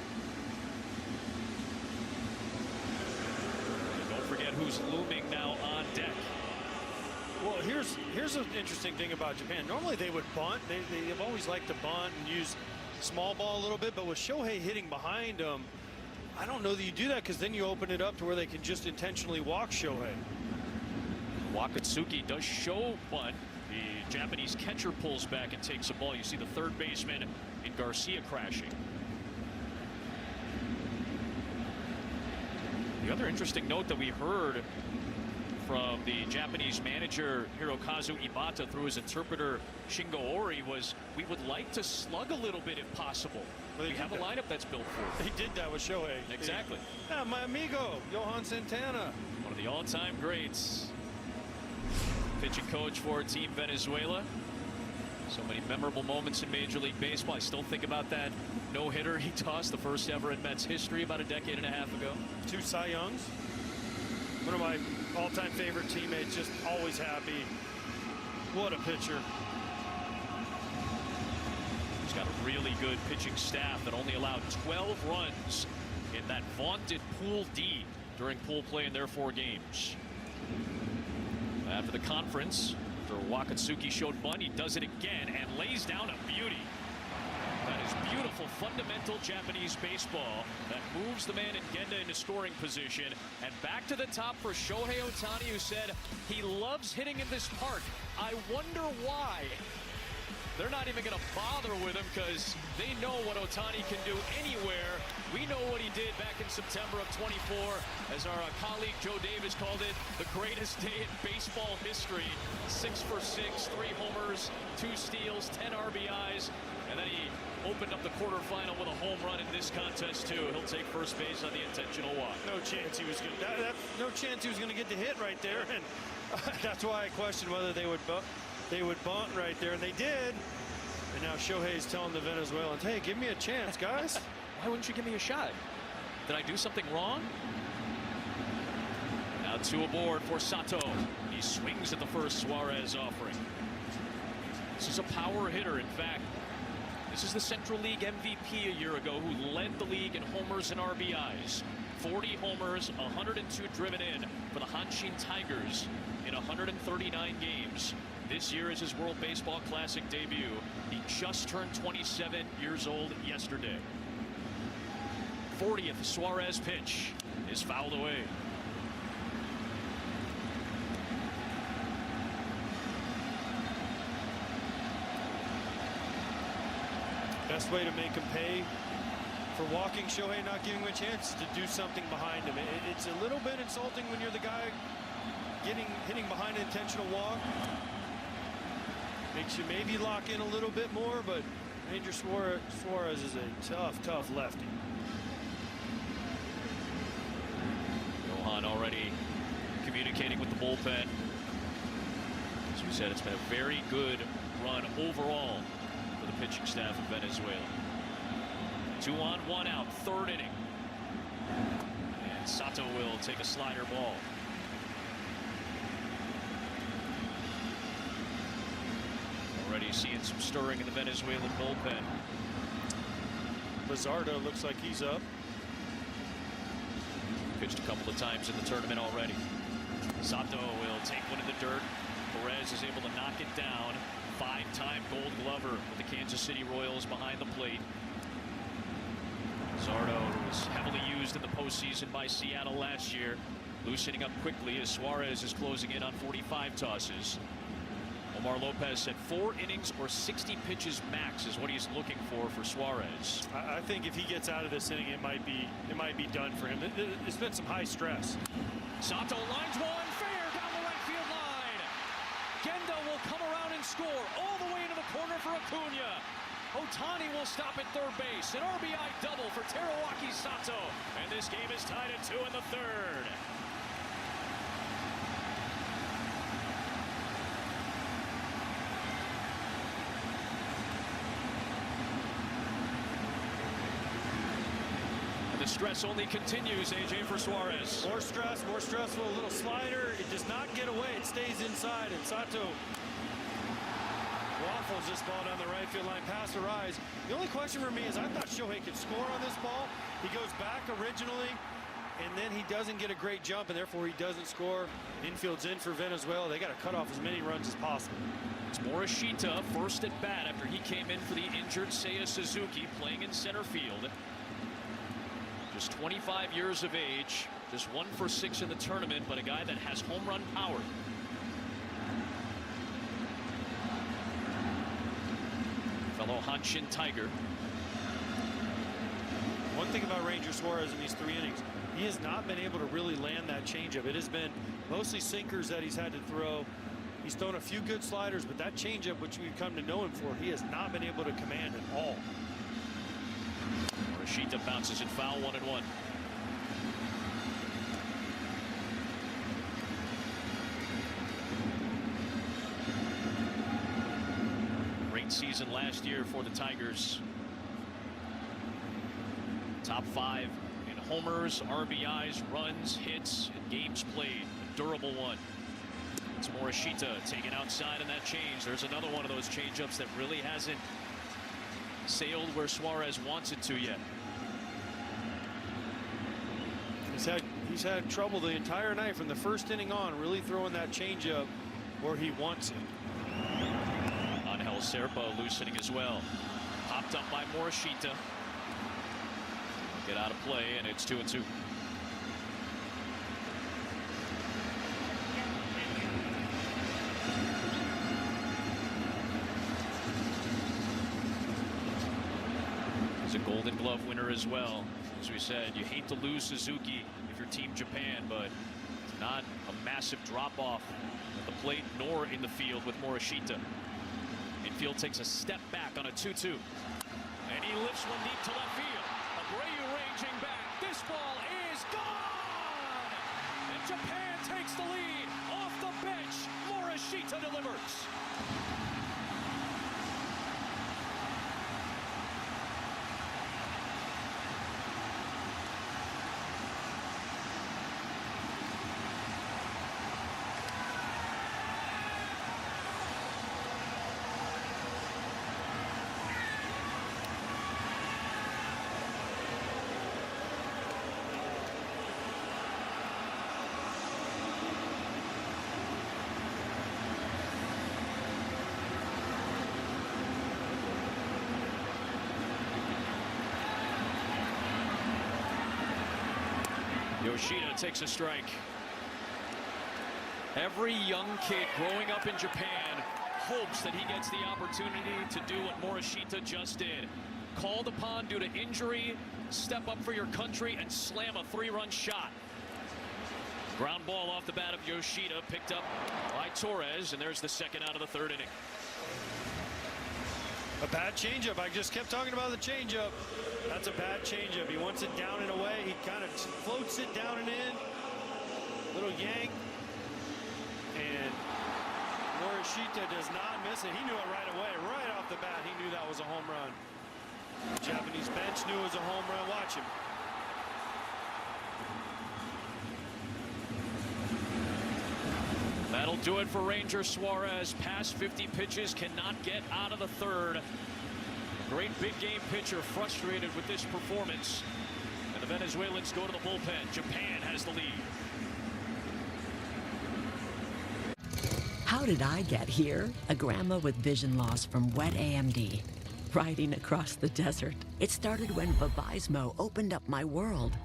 And don't forget who's looming now on deck.
Well, here's an interesting thing about Japan. Normally they would bunt. They've always liked to bunt and use small ball a little bit, but with Shohei hitting behind them, I don't know that you do that, because then you open it up to where they can just intentionally walk Shohei.
Wakatsuki does show bunt. The Japanese catcher pulls back and takes a ball. You see the third baseman in Garcia crashing. The other interesting note that we heard from the Japanese manager Hirokazu Ibata through his interpreter Shingo Ori was, we would like to slug a little bit if possible.
Well,
we have a lineup that's built for it.
They did that with Shohei.
Exactly.
Yeah, my amigo, Johan Santana.
One of the all-time greats. Pitching coach for Team Venezuela. So many memorable moments in Major League Baseball. I still think about that no-hitter he tossed, the first ever in Mets history, about a decade and a half ago.
2 Cy Youngs. One of my all-time favorite teammates, just always happy. What a pitcher.
He's got a really good pitching staff that only allowed 12 runs in that vaunted Pool D during pool play in their 4 games. After the conference, after Wakatsuki showed bunt, he does it again and lays down a beauty. That is beautiful, fundamental Japanese baseball that moves the man in Genda into scoring position. And back to the top for Shohei Ohtani, who said he loves hitting in this park. I wonder why. They're not even going to bother with him, because they know what Ohtani can do anywhere. We know what he did back in September of 24, as our colleague Joe Davis called it, the greatest day in baseball history. 6 for 6, 3 homers, 2 steals, 10 RBIs, and then he opened up the quarterfinal with a home run in this contest too. He'll take first base on the intentional walk.
No chance he was going to. No chance he was going to get the hit right there, and that's why I questioned whether they would bunt right there, and they did. And now Shohei's telling the Venezuelans, hey, give me a chance, guys.
Why wouldn't you give me a shot? Did I do something wrong? Now 2 aboard for Sato. He swings at the first Suarez offering. This is a power hitter. In fact, this is the Central League MVP a year ago, who led the league in homers and RBIs. 40 homers, 102 driven in for the Hanshin Tigers in 139 games. This year is his World Baseball Classic debut. He just turned 27 years old yesterday. 40th Suarez pitch is fouled away.
Best way to make him pay for walking Shohei, not giving him a chance to do something behind him. It's a little bit insulting when you're the guy hitting behind an intentional walk. Makes you maybe lock in a little bit more, but Ranger Suarez is a tough lefty.
Johan already communicating with the bullpen. As we said, it's been a very good run overall for the pitching staff of Venezuela. 2 on, 1 out, 3rd inning. And Sato will take a slider ball. Already seeing some stirring in the Venezuelan bullpen.
Lizardo looks like he's up.
Pitched a couple of times in the tournament already. Sato will take one in the dirt. Perez is able to knock it down. 5-time Gold Glover with the Kansas City Royals behind the plate. Lizardo was heavily used in the postseason by Seattle last year, loosening up quickly as Suarez is closing in on 45 tosses. Omar Lopez said 4 innings or 60 pitches max is what he's looking for Suarez.
I think if he gets out of this inning, it might be done for him. It's been some high stress.
Sato lines one fair down the right field line. Gendo will come around and score all the way into the corner for Acuna. Otani will stop at 3rd base. An RBI double for Teruaki Sato. And this game is tied at 2 in the 3rd. The stress only continues, AJ, for Suarez.
More stress, more stressful. A little slider. It does not get away. It stays inside. And Sato waffles this ball down the right field line past the rise. The only question for me is I thought Shohei could score on this ball. He goes back originally, and then he doesn't get a great jump, and therefore he doesn't score. Infield's in for Venezuela. They got to cut off as many runs as possible.
It's Morishita first at bat after he came in for the injured Seiya Suzuki, playing in center field. Just 25 years of age, just 1 for 6 in the tournament, but a guy that has home run power. Fellow Hanshin Tiger.
One thing about Ranger Suarez in these 3 innings, he has not been able to really land that changeup. It has been mostly sinkers that he's had to throw. He's thrown a few good sliders, but that changeup, which we've come to know him for, he has not been able to command at all.
Morishita bounces it foul, 1-1. Great season last year for the Tigers. Top 5 in homers, RBIs, runs, hits, and games played. A durable one. It's Morishita taken outside on that change. There's another one of those changeups that really hasn't sailed where Suarez wants it to yet.
He's had trouble the entire night from the first inning on, really throwing that changeup where he wants it.
Angel Serpa loosening as well. Popped up by Morishita. Get out of play, and it's 2-2. He's a Golden Glove winner as well. As we said, you hate to lose Suzuki if you're Team Japan, but it's not a massive drop-off at the plate nor in the field with Morishita. Infield takes a step back on a 2-2. And he lifts one deep to left field. Abreu ranging back. This ball is gone! And Japan takes the lead. Off the bench, Morishita delivers. Yoshida takes a strike. Every young kid growing up in Japan hopes that he gets the opportunity to do what Morishita just did. called upon due to injury, step up for your country and slam a 3-run shot. Ground ball off the bat of Yoshida, picked up by Torres, and there's the second out of the 3rd inning.
A bad changeup. I just kept talking about the changeup. That's a bad changeup. He wants it down and away. He kind of floats it down and in. Little yank. And Morishita does not miss it. He knew it right away. Right off the bat, he knew that was a home run. The Japanese bench knew it was a home run. Watch him.
That'll do it for Ranger Suarez. Past 50 pitches, cannot get out of the 3rd. Great big game pitcher, frustrated with this performance. And the Venezuelans go to the bullpen. Japan has the lead.
How did I get here? A grandma with vision loss from wet AMD. Riding across the desert. It started when Vabysmo opened up my world.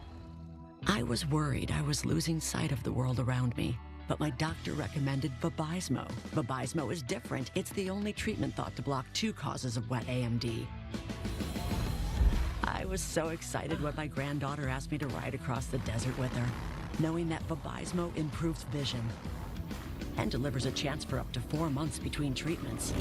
I was worried I was losing sight of the world around me. But my doctor recommended Vabysmo. Vabysmo is different. It's the only treatment thought to block 2 causes of wet AMD. I was so excited when my granddaughter asked me to ride across the desert with her, knowing that Vabysmo improves vision and delivers a chance for up to 4 months between treatments.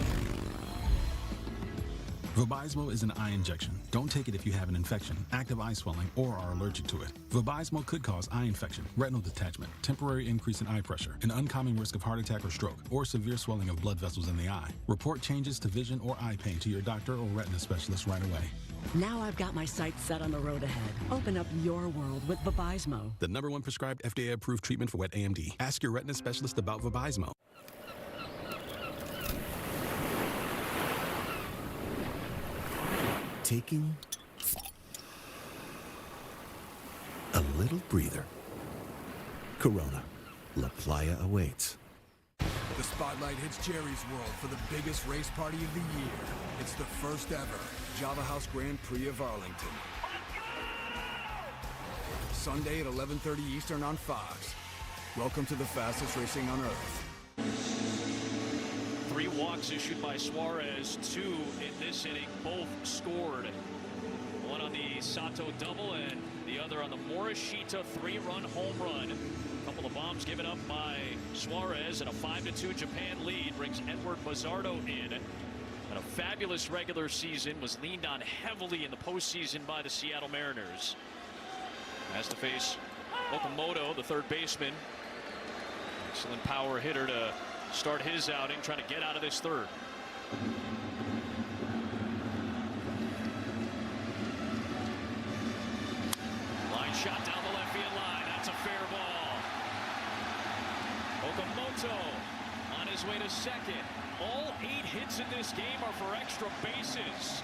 Vabysmo is an eye injection. Don't take it if you have an infection, active eye swelling, or are allergic to it. Vabysmo could cause eye infection, retinal detachment, temporary increase in eye pressure, an uncommon risk of heart attack or stroke, or severe swelling of blood vessels in the eye. Report changes to vision or eye pain to your doctor or retina specialist right away.
Now I've got my sights set on the road ahead. Open up your world with Vabysmo.
The #1 prescribed FDA-approved treatment for wet AMD. Ask your retina specialist about Vabysmo.
Taking a little breather. Corona. La Playa awaits.
The spotlight hits Jerry's World for the biggest race party of the year. It's the first ever Java House Grand Prix of Arlington. Sunday at 11:30 Eastern on Fox. Welcome to the fastest racing on Earth.
3 walks issued by Suarez, 2 in this inning, both scored. One on the Sato double and the other on the Morishita 3-run home run. A couple of bombs given up by Suarez, and a 5-2 Japan lead brings Edward Bazardo in. And a fabulous regular season, was leaned on heavily in the postseason by the Seattle Mariners. Has to face Okamoto, the 3rd baseman. Excellent power hitter to start his outing, trying to get out of this 3rd. Line shot down the left field line. That's a fair ball. Okamoto on his way to 2nd. All 8 hits in this game are for extra bases.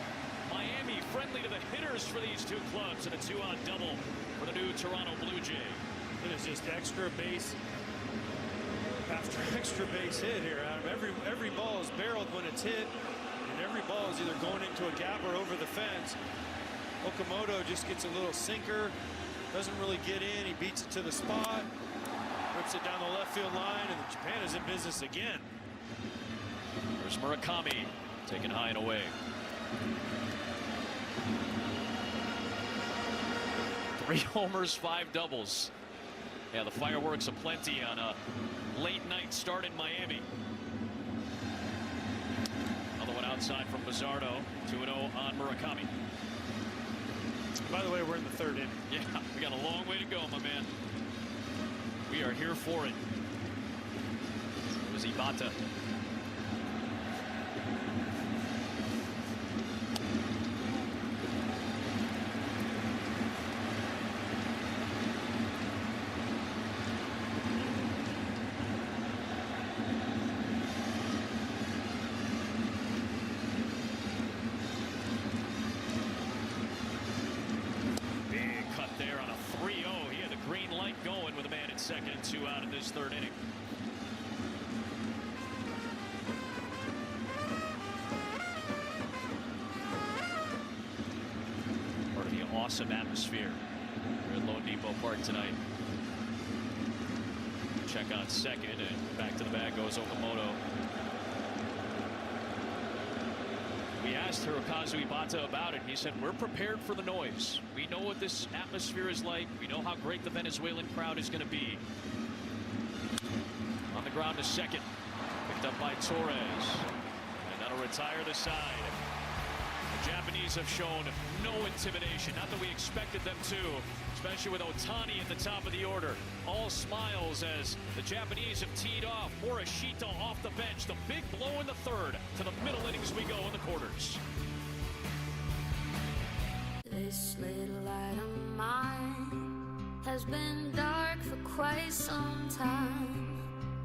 Miami friendly to the hitters for these 2 clubs, and a 2-out double for the new Toronto Blue Jay.
It is just extra base after extra base hit here, Adam. Every ball is barreled when it's hit, and every ball is either going into a gap or over the fence. Okamoto just gets a little sinker, doesn't really get in. He beats it to the spot, rips it down the left field line, and Japan is in business again.
There's Murakami taken high and away. 3 homers, 5 doubles. Yeah, the fireworks aplenty on a late night start in Miami. Another one outside from Bazardo. 2-0 on Murakami.
By the way, we're in the 3rd inning.
Yeah, we got a long way to go, my man. We are here for it. It was Ibata. Second and 2 out in this 3rd inning. Part of the awesome atmosphere here at Lone Depot Park tonight. Check on 2nd, and back to the bag goes Okamoto. We We asked Hirokazu Ibata about it. He said, we're prepared for the noise. We know what this atmosphere is like. We know how great the Venezuelan crowd is going to be. On the ground to second. Picked up by Torres. And that'll retire the side. The Japanese have shown no intimidation. Not that we expected them to, especially with Otani at the top of the order. All smiles as the Japanese have teed off. Morishita off the bench. The big blow in the third. To the middle innings we go in the quarters.
This little light of mine has been dark for quite some time.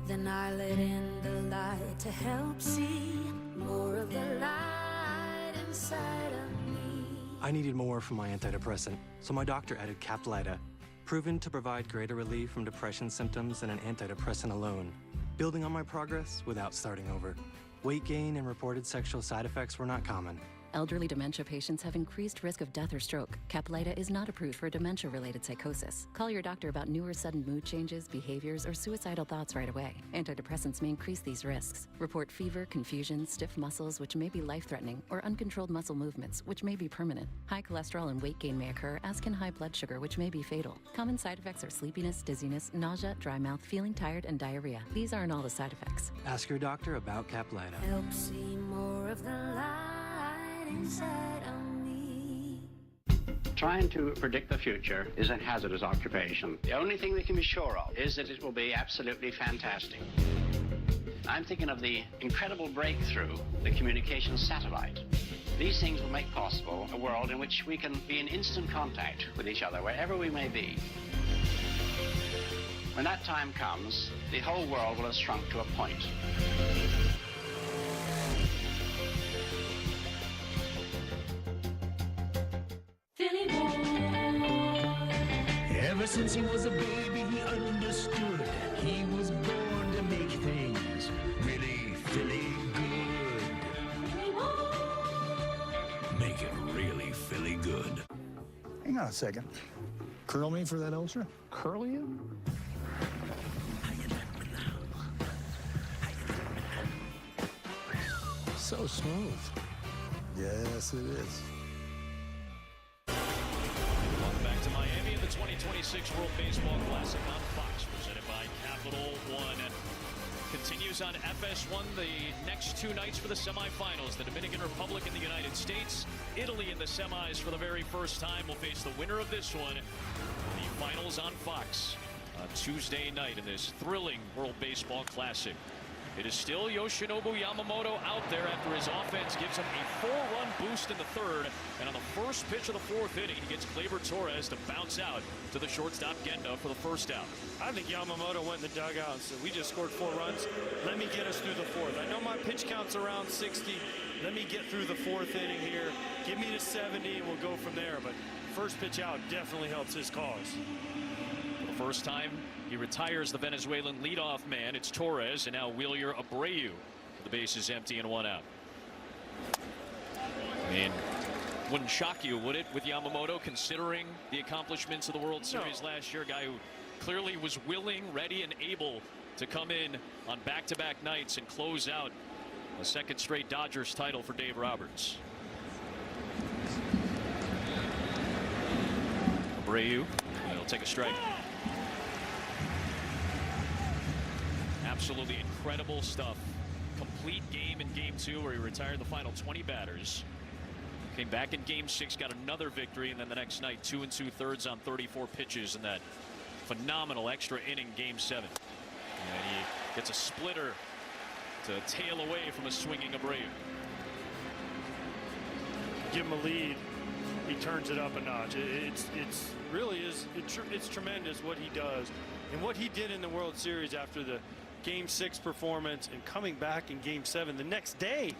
Then I let in the light to help see more of the light inside of me.
I needed more from my antidepressant, so my doctor added Caplyta, proven to provide greater relief from depression symptoms than an antidepressant alone, building on my progress without starting over. Weight gain and reported sexual side effects were not common.
Elderly dementia patients have increased risk of death or stroke. Caplyta is not approved for dementia-related psychosis. Call your doctor about newer sudden mood changes, behaviors, or suicidal thoughts right away. Antidepressants may increase these risks. Report fever, confusion, stiff muscles, which may be life-threatening, or uncontrolled muscle movements, which may be permanent. High cholesterol and weight gain may occur, as can high blood sugar, which may be fatal. Common side effects are sleepiness, dizziness, nausea, dry mouth, feeling tired, and diarrhea. These aren't all the side effects.
Ask your doctor about Caplyta.
Help see more of the light inside of me.
Trying to predict the future is a hazardous occupation. The only thing we can be sure of is that it will be absolutely fantastic. I'm thinking of the incredible breakthrough, the communications satellite. These things will make possible a world in which we can be in instant contact with each other wherever we may be. When that time comes, the whole world will have shrunk to a point.
Ever since he was a baby, he understood. He was born to make things really, really good.
Make it really Philly good.
Hang on a second. Curl me for that ulcer? Curl you? So smooth. Yes, it is.
Welcome back to Miami in the 2026 World Baseball Classic on Fox, presented by Capital One. Continues on FS1 the next two nights for the semifinals. The Dominican Republic and the United States. Italy in the semis for the very first time will face the winner of this one. The finals on Fox Tuesday night in this thrilling World Baseball Classic. It is still Yoshinobu Yamamoto out there after his offense gives him a 4-run boost in the third. And on the first pitch of the fourth inning, he gets Gleyber Torres to bounce out to the shortstop Genda for the first out.
I think Yamamoto went in the dugout and said, we just scored 4 runs. Let me get us through the fourth. I know my pitch count's around 60. Let me get through the fourth inning here. Give me to 70 and we'll go from there. But first pitch out definitely helps his cause.
For the first time, he retires the Venezuelan leadoff man. It's Torres, and now Wilyer Abreu. The base is empty and 1 out. I mean, wouldn't shock you, would it, with Yamamoto, considering the accomplishments of the World Series last year? A guy who clearly was willing, ready, and able to come in on back-to-back nights and close out a second straight Dodgers title for Dave Roberts. Abreu, he'll take a strike. Absolutely incredible stuff. Complete game in game 2 where he retired the final 20 batters. Came back in game 6, got another victory, and then the next night 2 2/3 on 34 pitches in that phenomenal extra inning game 7. And he gets a splitter to tail away from a swinging Abreu.
Give him a lead, he turns it up a notch. It's really is it's tremendous what he does and what he did in the World Series after the Game 6 performance and coming back in Game 7 the next day.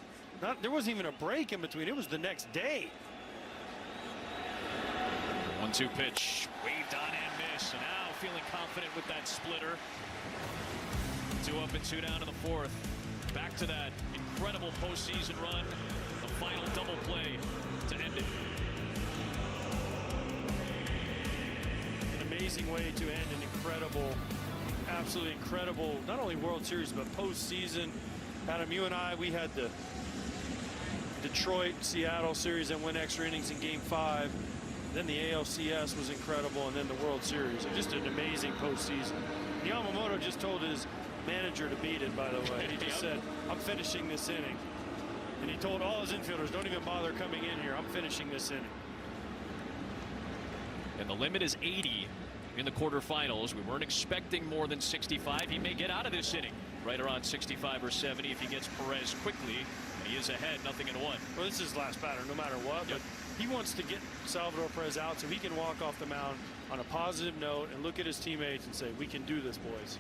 There wasn't even a break in between. It was the next day.
1-2 pitch, waved on and missed. And now feeling confident with that splitter. 2 up and 2 down in the fourth. Back to that incredible postseason run. The final double play to end it.
An amazing way to end an incredible, absolutely incredible, not only World Series, but postseason. Adam, you and I, we had the Detroit-Seattle series and win extra innings in Game 5. Then the ALCS was incredible, and then the World Series. Just an amazing postseason. Yamamoto just told his manager to beat it, by the way. He just said, I'm finishing this inning. And he told all his infielders, don't even bother coming in here. I'm finishing this inning.
And the limit is 80 in the quarterfinals. We weren't expecting more than 65. He may get out of this inning right around 65 or 70 if he gets Perez quickly. And he is ahead, 0-1.
Well, this is his last batter, no matter what. But he wants to get Salvador Perez out so he can walk off the mound on a positive note and look at his teammates and say, we can do this, boys.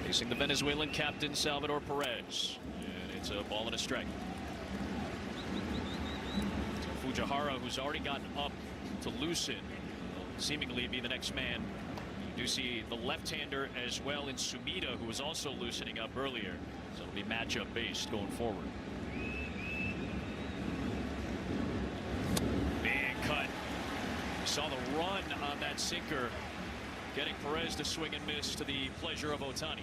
Facing the Venezuelan captain, Salvador Perez. And it's a ball and a strike. Fujihara, who's already gotten up to loosen, will seemingly be the next man. You do see the left-hander as well in Sumida, who was also loosening up earlier. So it'll be matchup based going forward. Big cut. We saw the run on that sinker, getting Perez to swing and miss to the pleasure of Ohtani.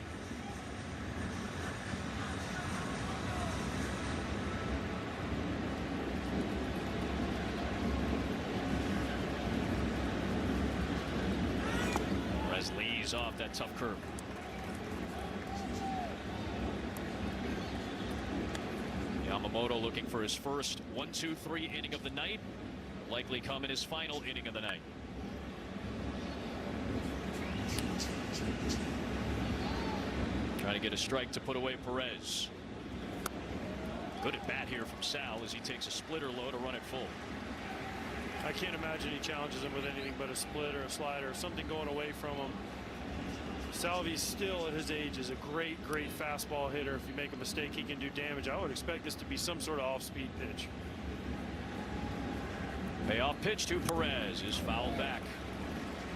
Perez leads off that tough curve. Yamamoto looking for his first 1-2-3 inning of the night. Likely come in his final inning of the night. Trying to get a strike to put away Perez. Good at bat here from Sal as he takes a splitter low to run it full.
I can't imagine he challenges him with anything but a split or a slider or something going away from him. Salvi still at his age is a great fastball hitter. If you make a mistake, he can do damage. I would expect this to be some sort of off-speed pitch.
Payoff pitch to Perez is fouled back.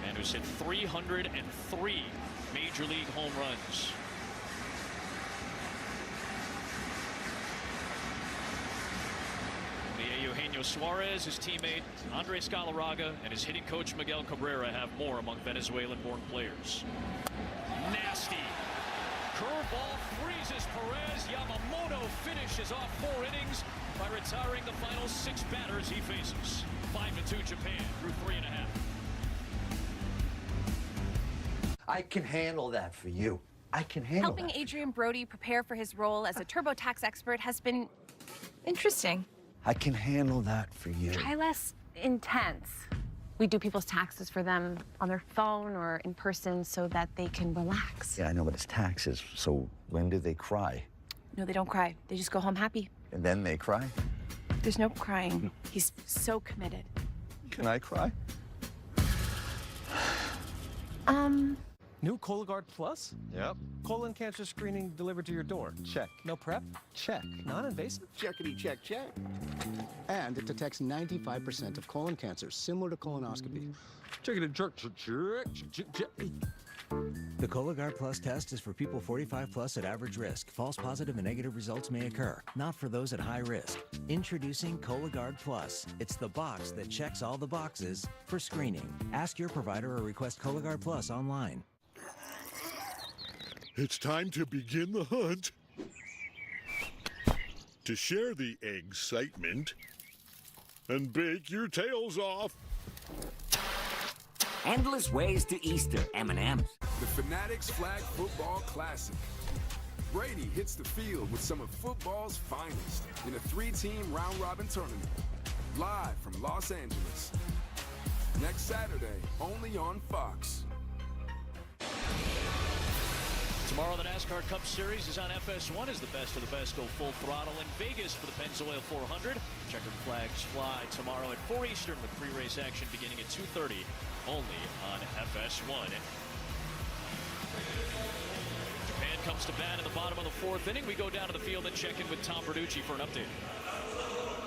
Man who's hit 303 major league home runs. Eugenio Suarez, his teammate Andres Galarraga, and his hitting coach Miguel Cabrera have more among Venezuelan-born players. Nasty curveball freezes Perez. Yamamoto finishes off 4 innings by retiring the final 6 batters he faces. 5-2 Japan through 3.5.
I can handle that for you. I can handle
Helping Adrian Brody prepare for his role as a TurboTax expert has been interesting.
I can handle that for you.
Try less intense. We do people's taxes for them on their phone or in person so that they can relax.
Yeah, I know, but it's taxes, so when do they cry?
No, they don't cry. They just go home happy.
And then they cry?
There's no crying. He's so committed.
Can I cry?
New Cologuard Plus? Yep. Colon cancer screening delivered to your door. Check. No prep? Check. Non-invasive?
Checkity check check. And it detects 95% of colon cancers, similar to colonoscopy.
Checkity check.
The Cologuard Plus test is for people 45 plus at average risk. False positive and negative results may occur, not for those at high risk. Introducing Cologuard Plus. It's the box that checks all the boxes for screening. Ask your provider or request Cologuard Plus online.
It's time to begin the hunt. To share the excitement and bake your tails off.
Endless ways to Easter M&Ms.
The Fanatics Flag Football Classic. Brady hits the field with some of football's finest in a 3-team round-robin tournament. Live from Los Angeles. Next Saturday, only on Fox.
Tomorrow, the NASCAR Cup Series is on FS1 as the best of the best go full throttle in Vegas for the Pennzoil 400. Checkered flags fly tomorrow at 4 Eastern with pre-race action beginning at 2:30 only on FS1. Japan comes to bat in the bottom of the 4th inning. We go down to the field and check in with Tom Bertucci for an update.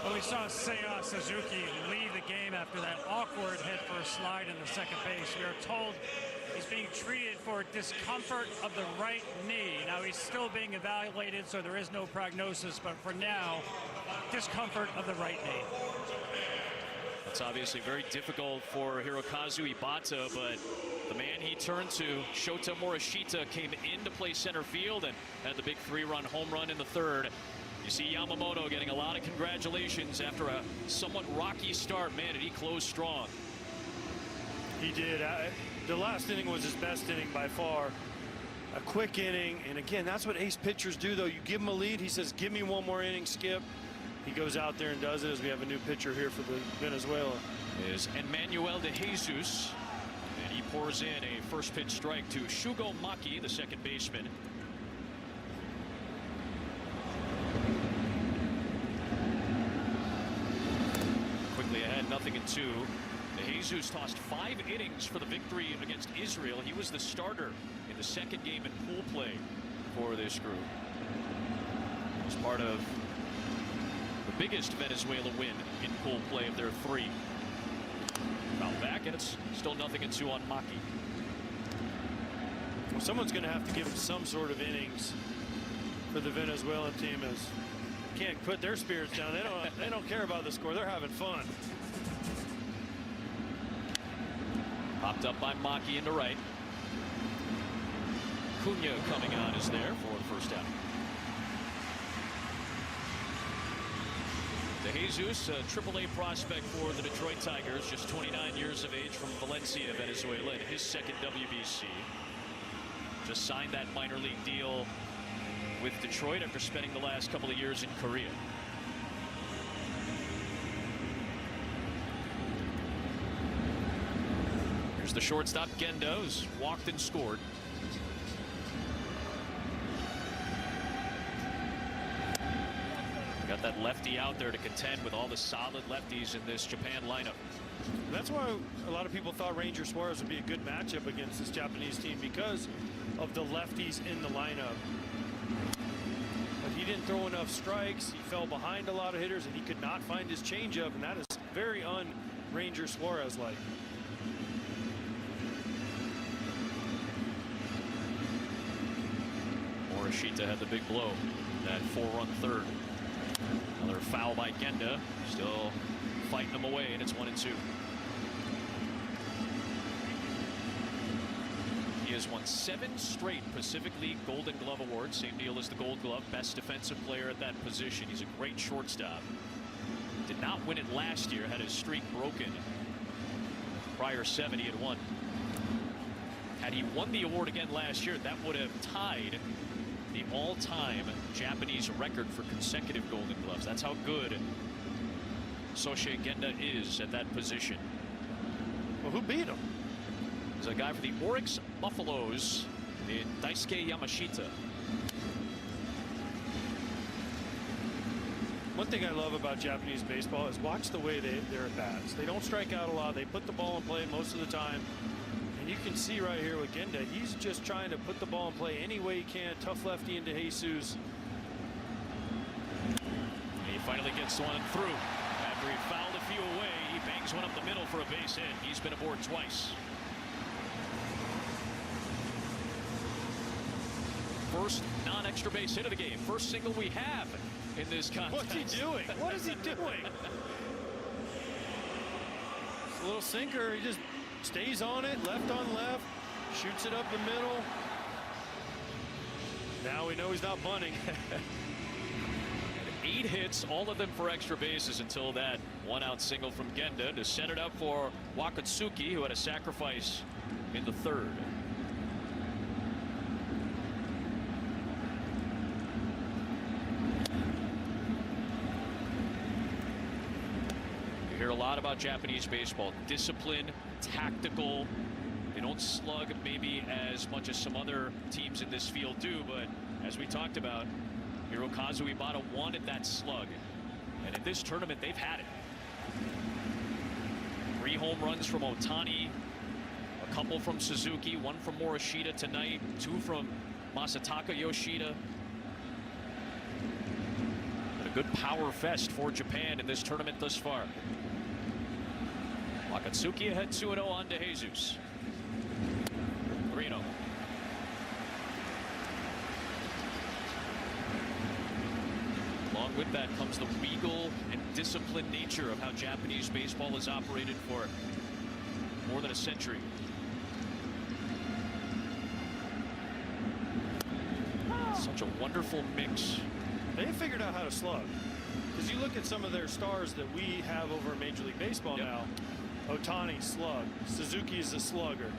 Well, we saw Seiya Suzuki leave the game after that awkward head-first slide in the second base. We are told he's being treated for discomfort of the right knee. Now, he's still being evaluated, so there is no prognosis, but for now, discomfort of the right knee.
It's obviously very difficult for Hirokazu Ibata, but the man he turned to, Shota Morishita, came in to play center field and had the big 3-run home run in the third. You see Yamamoto getting a lot of congratulations after a somewhat rocky start. Man, did he close strong.
He did. The last inning was his best inning by far. A quick inning, and again, that's what ace pitchers do, though. You give him a lead, he says, give me one more inning, Skip. He goes out there and does it, as we have a new pitcher here for the Venezuela.
Is Emmanuel de Jesus, and he pours in a first pitch strike to Shugo Maki, the second baseman. Quickly ahead, 0-2. De Jesus tossed 5 innings for the victory against Israel. He was the starter in the second game in pool play for this group. As part of the biggest Venezuela win in pool play of their 3. Foul back, and it's still 0-2 on Maki.
Well, someone's going to have to give him some sort of innings for the Venezuelan team, as can't put their spirits down. They don't care about the score. They're having fun.
Popped up by Maki into right. Cunha coming on is there for the first out. De Jesus, a AAA prospect for the Detroit Tigers, just 29 years of age, from Valencia, Venezuela, in his second WBC. Just signed that minor league deal with Detroit after spending the last couple of years in Korea. Here's the shortstop, Gendo, who's walked and scored. Got that lefty out there to contend with all the solid lefties in this Japan lineup.
That's why a lot of people thought Ranger Suarez would be a good matchup against this Japanese team, because of the lefties in the lineup. But he didn't throw enough strikes. He fell behind a lot of hitters, and he could not find his changeup, and that is very un-Ranger Suarez-like.
Morishita had the big blow, that 4-run third. Another foul by Genda, still fighting them away, and it's 1-2. He has won 7 straight Pacific League Golden Glove awards, same deal as the Gold Glove, best defensive player at that position. He's a great shortstop. Did not win it last year, had his streak broken. Prior 7 he had won. Had he won the award again last year, that would have tied the all-time Japanese record for consecutive Golden Gloves. That's how good Soshie Genda is at that position.
Well, who beat him?
There's a guy for the Oryx Buffaloes in Daisuke Yamashita.
One thing I love about Japanese baseball is watch the way they're at bats. They don't strike out a lot. They put the ball in play most of the time. And you can see right here with Genda, he's just trying to put the ball in play any way he can. Tough lefty into Jesus.
And he finally gets one through. After he fouled a few away, he bangs one up the middle for a base hit. He's been aboard twice. First non-extra base hit of the game. First single we have in this contest.
What's he doing? What is he doing? It's a little sinker. He just stays on it, left on left, shoots it up the middle. Now we know he's not bunting.
8 hits, all of them for extra bases, until that 1-out single from Genda to set it up for Wakatsuki, who had a sacrifice in the third. You hear a lot about Japanese baseball. Discipline, tactical. They don't slug maybe as much as some other teams in this field do, but as we talked about, Hirokazu Ibata wanted that slug, and in this tournament they've had it. 3 home runs from Otani, a couple from Suzuki, 1 from Morishita tonight, 2 from Masataka Yoshida. Been a good power fest for Japan in this tournament thus far. Wakatsuki ahead 2-0 on De Jesus. 3-0. Along with that comes the regal and disciplined nature of how Japanese baseball has operated for more than a century. Such a wonderful mix.
They figured out how to slug. Because you look at some of their stars that we have over in Major League Baseball now. Ohtani, slug. Suzuki is a slugger.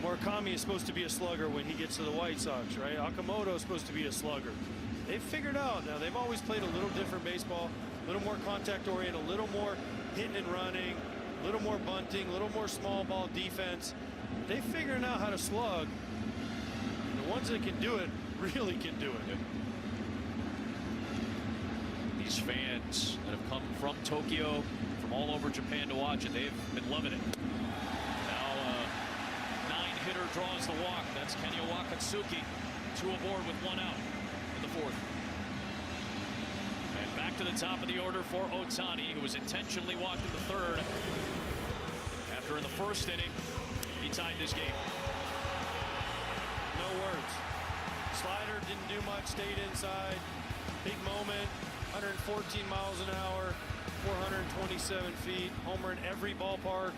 Murakami is supposed to be a slugger when he gets to the White Sox, right? Okamoto is supposed to be a slugger. They've figured out now. They've always played a little different baseball, a little more contact oriented, a little more hitting and running, a little more bunting, a little more small ball defense. They're figuring out how to slug. And the ones that can do it really can do it.
These fans that have come from Tokyo, from all over Japan to watch it, they've been loving it. Now, 9-hitter draws the walk. That's Kenya Wakatsuki. 2 aboard with 1 out in the 4th. And back to the top of the order for Ohtani, who was intentionally walked in the 3rd. After in the 1st inning, he tied this game.
No words. Slider didn't do much, stayed inside. Big moment, 114 miles an hour, 427 feet, homer in every ballpark,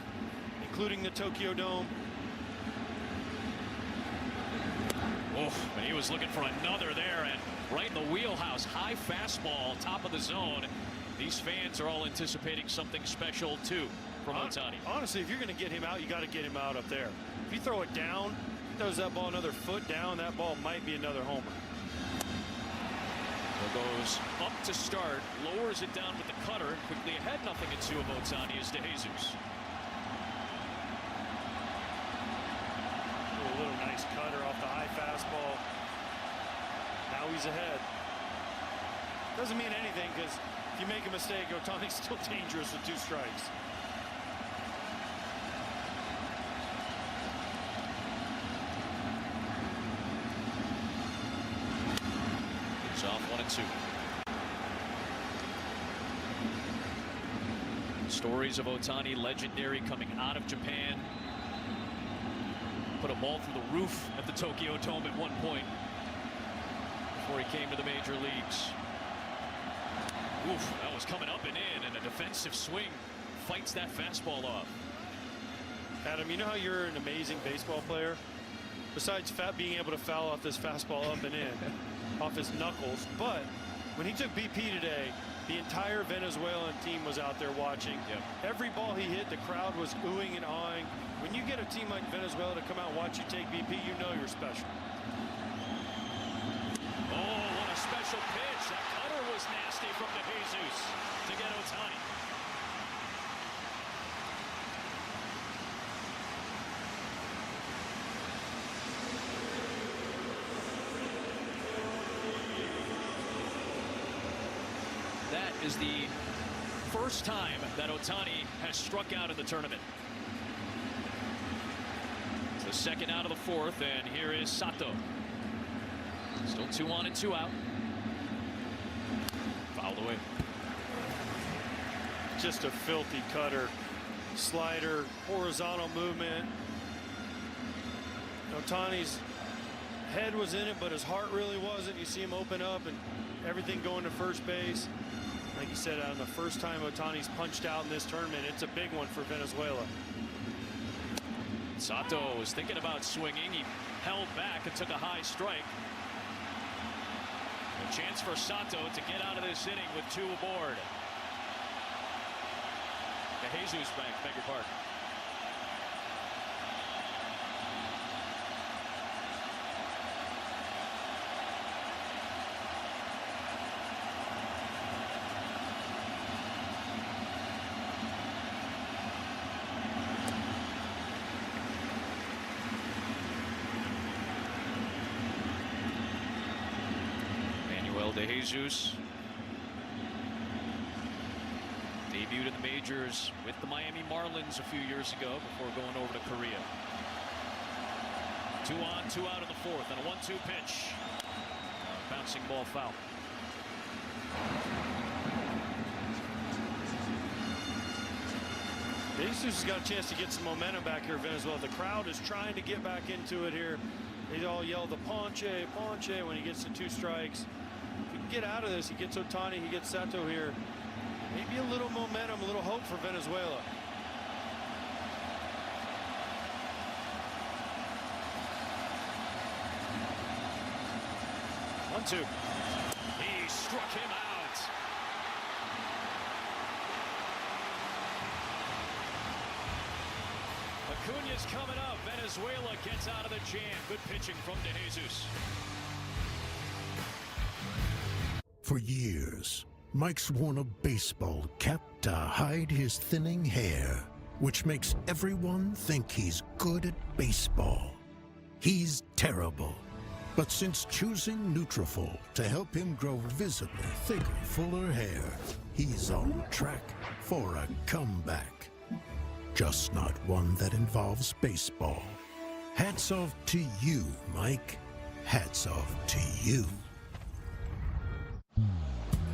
including the Tokyo Dome.
Oh, and he was looking for another there, and right in the wheelhouse, high fastball, top of the zone. These fans are all anticipating something special too from Ohtani.
Honestly, if you're going to get him out, you got to get him out up there. If you throw it down, throws that ball another foot down, that ball might be another homer.
Goes up to start, lowers it down with the cutter, quickly ahead, 0-2 of Ohtani is DeJesus.
A little nice cutter off the high fastball. Now he's ahead. Doesn't mean anything, because if you make a mistake, Ohtani's still dangerous with 2 strikes.
Off 1-2. Stories of Ohtani, legendary, coming out of Japan. Put a ball through the roof at the Tokyo Dome at one point before he came to the major leagues. Oof, that was coming up and in, and a defensive swing fights that fastball off.
Adam, you know how you're an amazing baseball player? Besides being able to foul off this fastball up and in, off his knuckles. But when he took BP today, the entire Venezuelan team was out there watching. Every ball he hit, the crowd was oohing and awing. When you get a team like Venezuela to come out and watch you take BP, you know you're special.
Oh, what a special pitch. That cutter was nasty from DeJesus to get Ohtani. That is the first time that Ohtani has struck out in the tournament. It's the 2nd out of the 4th, and here is Sato. Still 2 on and 2 out. Fouled away.
Just a filthy cutter. Slider, horizontal movement. Ohtani's head was in it, but his heart really wasn't. You see him open up and everything going to first base. Like you said, Adam, the first time Ohtani's punched out in this tournament, it's a big one for Venezuela.
Sato was thinking about swinging. He held back and took a high strike. A chance for Sato to get out of this inning with 2 aboard. DeJesus back, beg your pardon. DeJesus debuted in the majors with the Miami Marlins a few years ago before going over to Korea. 2 on, 2 out in the 4th, and a 1-2 pitch. Bouncing ball foul.
DeJesus has got a chance to get some momentum back here in Venezuela. The crowd is trying to get back into it here. They all yell the ponche, ponche when he gets to 2 strikes. If he can get out of this, he gets Ohtani, he gets Sato here. Maybe a little momentum, a little hope for Venezuela.
One, two. He struck him out. Acuña's coming up. Venezuela gets out of the jam. Good pitching from De Jesus.
For years, Mike's worn a baseball cap to hide his thinning hair, which makes everyone think he's good at baseball. He's terrible. But since choosing Nutrafol to help him grow visibly thicker, fuller hair, he's on track for a comeback. Just not one that involves baseball. Hats off to you, Mike. Hats off to you.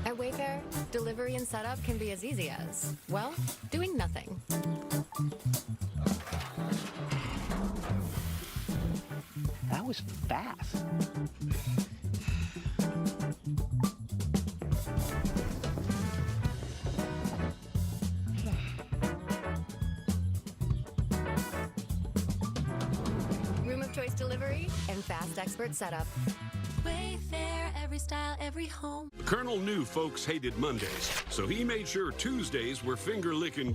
At Wayfair, delivery and setup can be as easy as, well, doing nothing.
That was fast.
Room of choice delivery and fast expert setup.
Wayfair, every style, every home.
Colonel knew folks hated Mondays, so he made sure Tuesdays were finger-licking